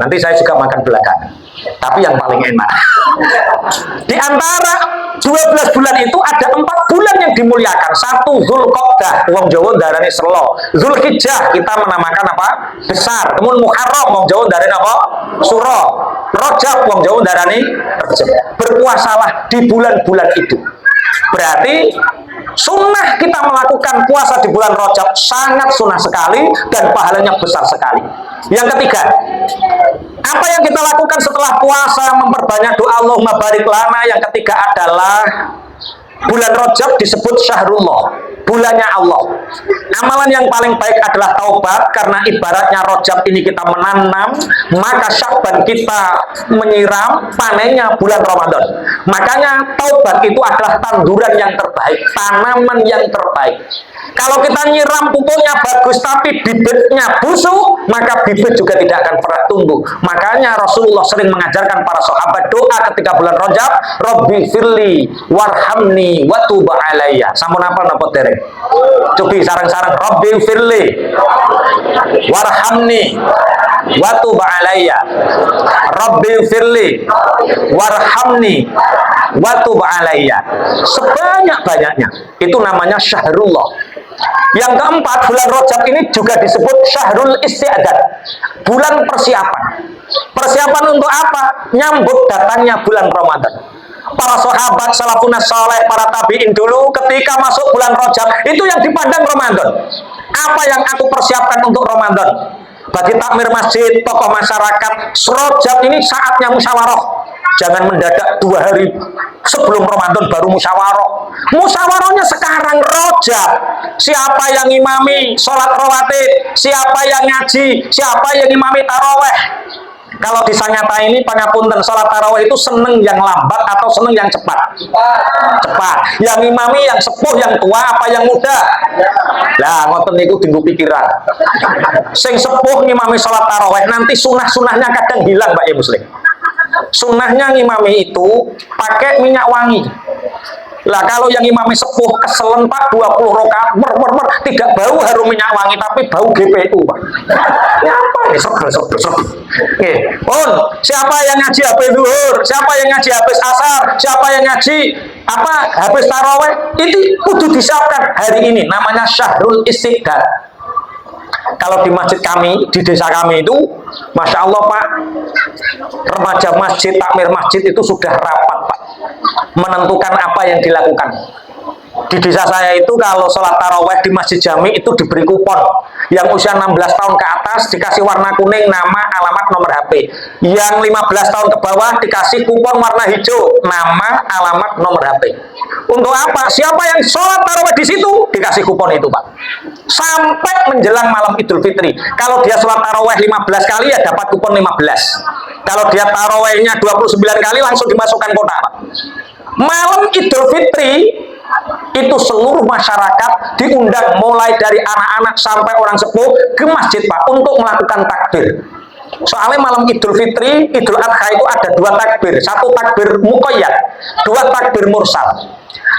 Nanti saya juga makan belakangan, tapi yang paling enak. Di antara 12 bulan itu ada 4 bulan yang dimuliakan. 1 Zulqa'dah, wong Jawa darane selo. Zulhijjah kita menamakan apa? Besar. Kemudian Muharram, wong Jawa darane apa? Suro. Rajab, wong Jawa darane Rejab. Berpuasalah di bulan-bulan itu. Berarti sunnah kita melakukan puasa di bulan Rajab sangat sunnah sekali dan pahalanya besar sekali. Yang ketiga, apa yang kita lakukan setelah puasa memperbanyak doa Allahumma barik lana. Yang ketiga adalah bulan Rajab disebut syahrullah, bulannya Allah. Amalan yang paling baik adalah taubat, karena ibaratnya Rajab ini kita menanam, maka Sya'ban kita menyiram, panennya bulan Ramadan. Makanya taubat itu adalah tanduran yang terbaik, tanaman yang terbaik. Kalau kita nyiram pupuknya bagus tapi bibitnya busuk, maka bibit juga tidak akan pernah tumbuh. Makanya Rasulullah sering mengajarkan para sahabat doa ketika bulan Rajab, Rabbi firli warhamni wa tub alayya. Sampun apa napa dereng? Cobi sarang-sarang Rabbi firli warhamni wa tub alayya. Rabbi firli warhamni wa tub alayya. Sebanyak-banyaknya. Itu namanya syahrullah. Yang keempat, bulan Rajab ini juga disebut syahrul isti'dad, bulan persiapan. Persiapan untuk apa? Nyambut datangnya bulan Ramadan. Para sahabat salafun saleh, para tabi'in dulu ketika masuk bulan Rajab itu yang dipandang Ramadan. Apa yang aku persiapkan untuk Ramadan? Bagi takmir masjid, tokoh masyarakat, Rajab ini saatnya musyawarah. Jangan mendadak 2 hari sebelum Ramadan baru musyawarah. Musyawarahnya sekarang Rajab. Siapa yang imami sholat rawatib, siapa yang ngaji, siapa yang imami taraweh. Kalau di Sanyata ini pangapunten, sholat tarawih itu seneng yang lambat atau seneng yang cepat? Cepat. Yang imami yang sepuh, yang tua, apa yang muda? Lah ngoten niku tinggu pikiran. Sing sepuh ngimami sholat tarawih nanti sunah-sunahnya kadang hilang, Pak ya Muslim. Sunnahnya ngimami itu pakai minyak wangi. Lah kalau yang imami sepuh keselen Pak 20 rakaat tidak bau harum minyak wangi tapi bau GPU Pak. Apa ya sebel. Pun siapa yang ngaji habis zuhur, siapa yang ngaji habis asar, siapa yang ngaji habis tarawih itu kudu disiapkan hari ini, namanya Syahrul Istiqdad. Kalau di masjid kami, di desa kami itu, Masya Allah Pak, remaja masjid, takmir masjid itu sudah rapat Pak, menentukan apa yang dilakukan. Di desa saya itu kalau sholat taraweh di masjid jami itu diberi kupon. Yang usia 16 tahun ke atas dikasih warna kuning, nama, alamat, nomor HP. Yang 15 tahun ke bawah dikasih kupon warna hijau, nama, alamat, nomor HP. Untuk apa? Siapa yang sholat taraweh di situ dikasih kupon itu Pak. Sampai menjelang malam Idul Fitri. Kalau dia sholat taraweh 15 kali ya dapat kupon 15. Kalau dia tarawehnya 29 kali langsung dimasukkan kotak Pak. Malam Idul Fitri itu seluruh masyarakat diundang mulai dari anak-anak sampai orang sepuh ke masjid Pak untuk melakukan takbir. Soalnya malam Idul Fitri, Idul Adha itu ada 2 takbir, 1 takbir muqayyad, 2 takbir mursal.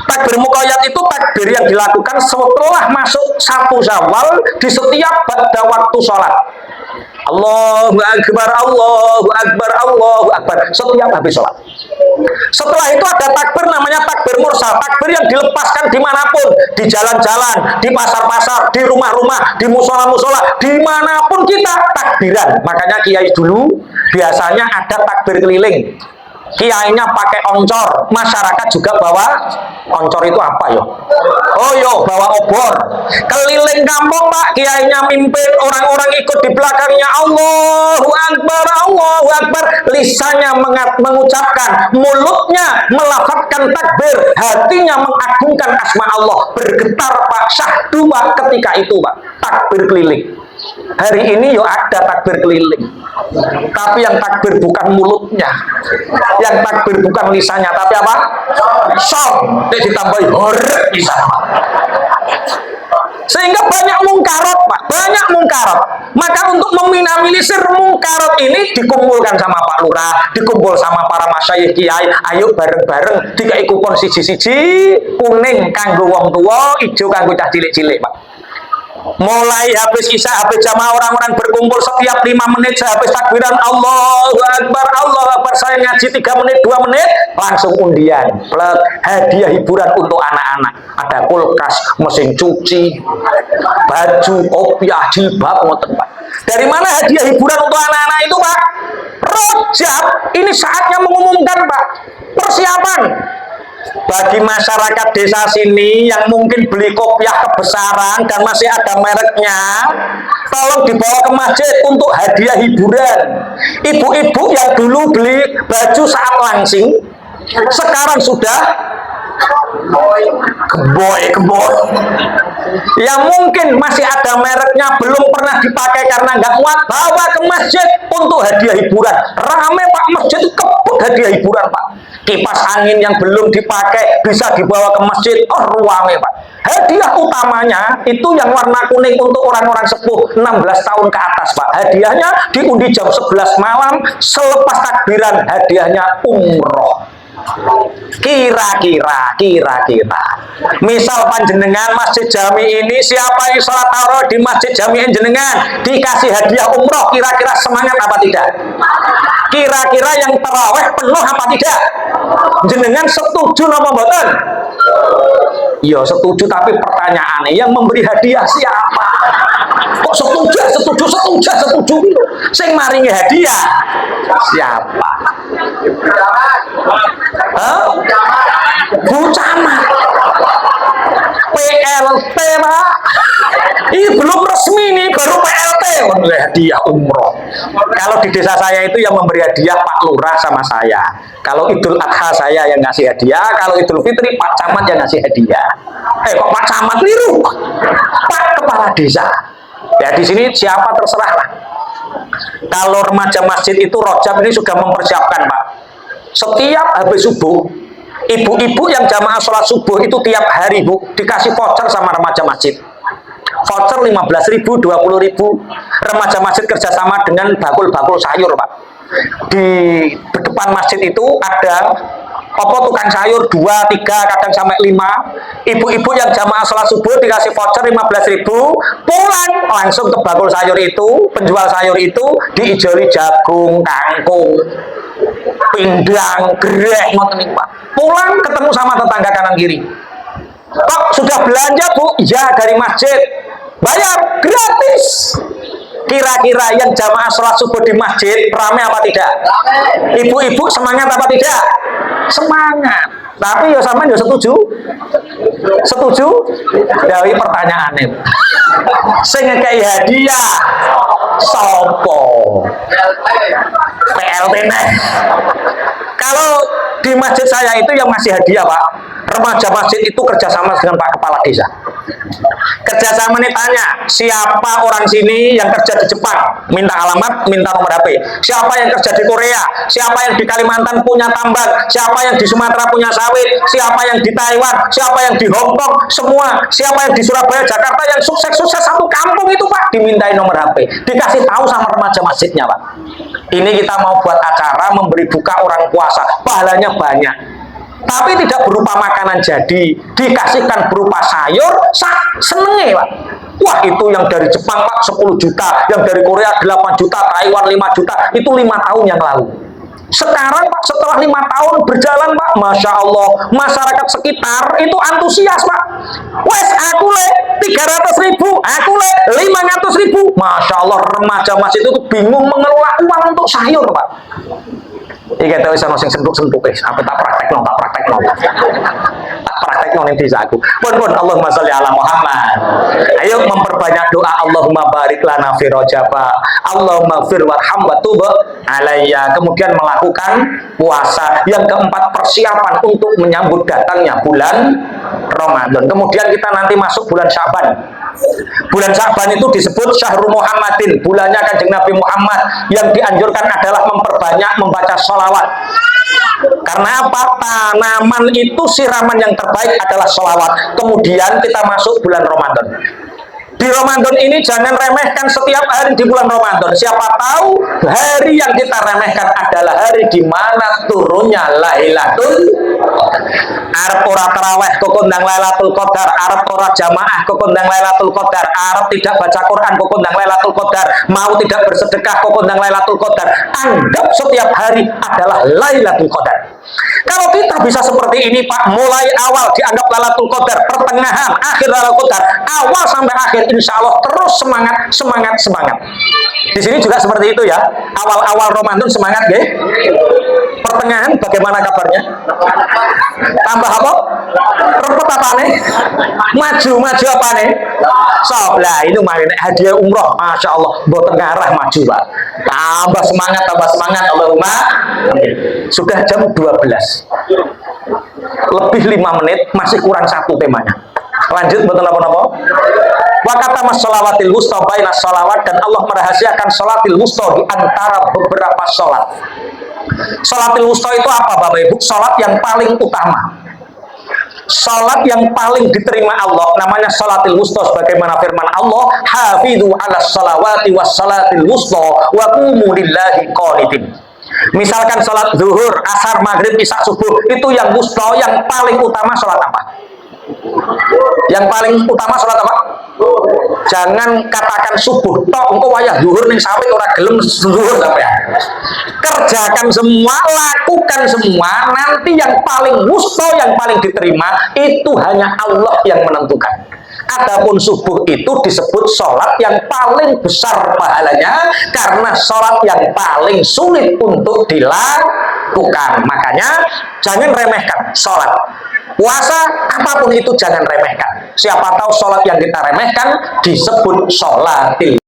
Takbir muqayyad itu takbir yang dilakukan setelah masuk 1 Syawal di setiap pada waktu sholat. Allahu Akbar, Allahu Akbar, Allahu Akbar setiap habis sholat. Setelah itu ada takbir namanya takbir mursal, takbir yang dilepaskan dimanapun, di jalan-jalan, di pasar-pasar, di rumah-rumah, di musola-musola, dimanapun kita takbiran. Makanya kiai dulu biasanya ada takbir keliling. Kiainya pakai oncor, masyarakat juga bawa oncor. Itu apa yo? Oh yo, bawa obor keliling kampung Pak, kiainya mimpin, orang-orang ikut di belakangnya. Allahu Akbar, Allahu Akbar, lisannya mengucapkan, mulutnya melafazkan takbir, hatinya mengagungkan asma Allah, bergetar Pak, syahdu Pak ketika itu Pak, takbir keliling. Hari ini yo ada takbir keliling, tapi yang takbir bukan mulutnya, yang takbir bukan lisannya, tapi apa? Song, dia ditambahi hor bisa. Sehingga banyak mungkarot Pak, banyak mungkarot. Maka untuk meminimalisir mungkarot ini dikumpulkan sama Pak Lurah, dikumpul sama para masyayikh kiai, ayo bareng-bareng dikai kupon siji-siji, kuning kanggo wong tua, ijo kanggo cah cilik-cilik Pak. Mulai habis isya, habis jamaah orang-orang berkumpul setiap 5 menit habis takbiran Allahu Akbar, Allahu Akbar, saya ngaji 3 menit, 2 menit langsung undian, plek, hadiah hiburan untuk anak-anak. Ada kulkas, mesin cuci, baju, kopiah, jilbab, ngoten Pak. Dari mana hadiah hiburan untuk anak-anak itu Pak? Rojab, ini saatnya mengumumkan Pak, persiapan bagi masyarakat desa sini yang mungkin beli kopiah kebesaran dan masih ada mereknya, tolong dibawa ke masjid untuk hadiah hiburan. Ibu-ibu yang dulu beli baju saat langsing sekarang sudah geboy. Yang mungkin masih ada mereknya belum pernah dipakai karena nggak muat, bawa ke masjid untuk hadiah hiburan. Rame Pak, masjid itu kebut hadiah hiburan Pak. Kipas angin yang belum dipakai bisa dibawa ke masjid, ruame Pak. Hadiah utamanya itu yang warna kuning untuk orang-orang sepuh 16 tahun ke atas Pak. Hadiahnya diundi jam 11 malam selepas takbiran, hadiahnya umroh. Kira-kira misal panjenengan masjid jami ini, siapa yang sholat tarawih di masjid jami jenengan dikasih hadiah umroh, kira-kira semangat apa tidak? Kira-kira yang tarawih penuh apa tidak? Jenengan setuju apa mboten? Iya setuju, tapi pertanyaannya yang memberi hadiah siapa? Kok setuju sing maringi hadiah siapa? Bu Camat, PLT Pak, ini belum resmi nih, baru PLT hadiah umroh. Kalau di desa saya itu yang memberi hadiah Pak Lurah sama saya. Kalau Idul Adha saya yang ngasih hadiah, kalau Idul Fitri Pak Camat yang ngasih hadiah. Kok Pak Camat liru? Pak Kepala Desa. Ya di sini siapa terserah lah. Kalau remaja masjid itu Rojab ini sudah mempersiapkan Pak. Setiap habis subuh, ibu-ibu yang jamaah sholat subuh itu tiap hari Bu dikasih voucher sama remaja masjid. Voucher 15.000, 20.000. Remaja masjid kerjasama dengan bakul-bakul sayur Pak. Di depan masjid itu ada tukang sayur 2, 3, kadang sampai 5. Ibu-ibu yang jamaah sholat subuh dikasih voucher 15.000, pulang langsung ke bakul sayur itu, penjual sayur itu diijoli jagung, kangkung, pindang, gereh, Pak. Pulang ketemu sama tetangga kanan kiri. Kok sudah belanja Bu? Ya, dari masjid. Bayar gratis. Kira-kira yang jamaah sholat subuh di masjid ramai apa tidak? Ibu-ibu semangat apa tidak? Semangat. Tapi ya sama ya setuju? Setuju? Dari pertanyaannya. Sing ngekei hadiah sopo? PLT nih. Kalau di masjid saya itu yang masih hadiah Pak, remaja masjid itu kerjasama dengan Pak Kepala Desa. Kerjasama ini tanya, siapa orang sini yang kerja di Jepang, minta alamat, minta nomor HP. Siapa yang kerja di Korea, siapa yang di Kalimantan punya tambang, siapa yang di Sumatera punya sawit, siapa yang di Taiwan, siapa yang di Hong Kong, semua. Siapa yang di Surabaya, Jakarta yang sukses-sukses satu kampung itu Pak, dimintai nomor HP. Dikasih tahu sama remaja masjidnya Pak. Ini kita mau buat acara memberi buka orang puasa, pahalanya banyak. Tapi tidak berupa makanan jadi, dikasihkan berupa sayur, senenge Pak. Wah, itu yang dari Jepang Pak 10 juta, yang dari Korea 8 juta, Taiwan 5 juta, itu 5 tahun yang lalu. Sekarang Pak, setelah 5 tahun berjalan Pak, Masya Allah, masyarakat sekitar itu antusias Pak. Wes, aku le 300.000, aku le 500.000. Masya Allah, remaja masjid itu bingung mengelola uang untuk sayur Pak. Iki tahu sama sing sentuk-sentuk apa tak praktekno ning desaku. Pun Allahumma sholli ala Muhammad. Ayo memperbanyak doa Allahumma barik lana fi Rajab. Allahumma fir warham wa tub alayya. Kemudian melakukan puasa. Yang keempat, persiapan untuk menyambut datangnya bulan Ramadan. Kemudian kita nanti masuk bulan Syaban. Bulan Syaban itu disebut Syahrul Muhammadin, bulannya Kanjeng Nabi Muhammad. Yang dianjurkan adalah memperbanyak membaca sholawat. Karena apa? Tanaman itu siraman yang terbaik adalah sholawat. Kemudian kita masuk bulan Ramadan. Di Ramadan ini jangan remehkan setiap hari di bulan Ramadan. Siapa tahu hari yang kita remehkan adalah hari di mana turunnya Lailatul Arab ora taraweh kekondang Lailatul Qadar, Arab ora jamaah kekondang Lailatul Qadar, Arab tidak baca Quran kekondang Lailatul Qadar, mau tidak bersedekah kekondang Lailatul Qadar. Anggap setiap hari adalah Lailatul Qadar. Kalau kita bisa seperti ini Pak, mulai awal dianggap Lailatul Qadar, pertengahan, akhir Lailatul Qadar, awal sampai akhir, insya Allah terus semangat. Di sini juga seperti itu ya. Awal-awal Ramadan semangat ya. Pertengahan bagaimana kabarnya? Tambah apa? Repot apa nih? Maju apa nih? Soblah itu maksudnya hadiah umroh, Masya Allah, boten ngarah maju Pak. Tambah semangat Allahumma. Sudah jam 12 lebih 5 menit, masih kurang 1 temanya. Lanjut, betul apa-apa? Wakata mas sholawatil wusta baina sholawat, dan Allah merahasiakan sholatil wusta di antara beberapa sholat. Sholatil wusta itu apa Bapak Ibu? Sholat yang paling utama, sholat yang paling diterima Allah, namanya sholatil wusta, sebagaimana firman Allah, hafidhu ala sholawati was sholatil wusta wa qumu lillahi qanitin. Misalkan sholat zuhur, asar, maghrib, isya, subuh, itu yang wusta, yang paling utama sholat apa? Yang paling utama sholat apa? Jangan katakan subuh tok, engko wayah zuhur ning sawit ora gelem zuhur sampean. Kerjakan semua, lakukan semua, nanti yang paling wusta, yang paling diterima itu hanya Allah yang menentukan. Adapun subuh itu disebut sholat yang paling besar pahalanya, karena sholat yang paling sulit untuk dilakukan. Makanya jangan remehkan sholat. Puasa apapun itu jangan remehkan. Siapa tahu sholat yang kita remehkan disebut sholatil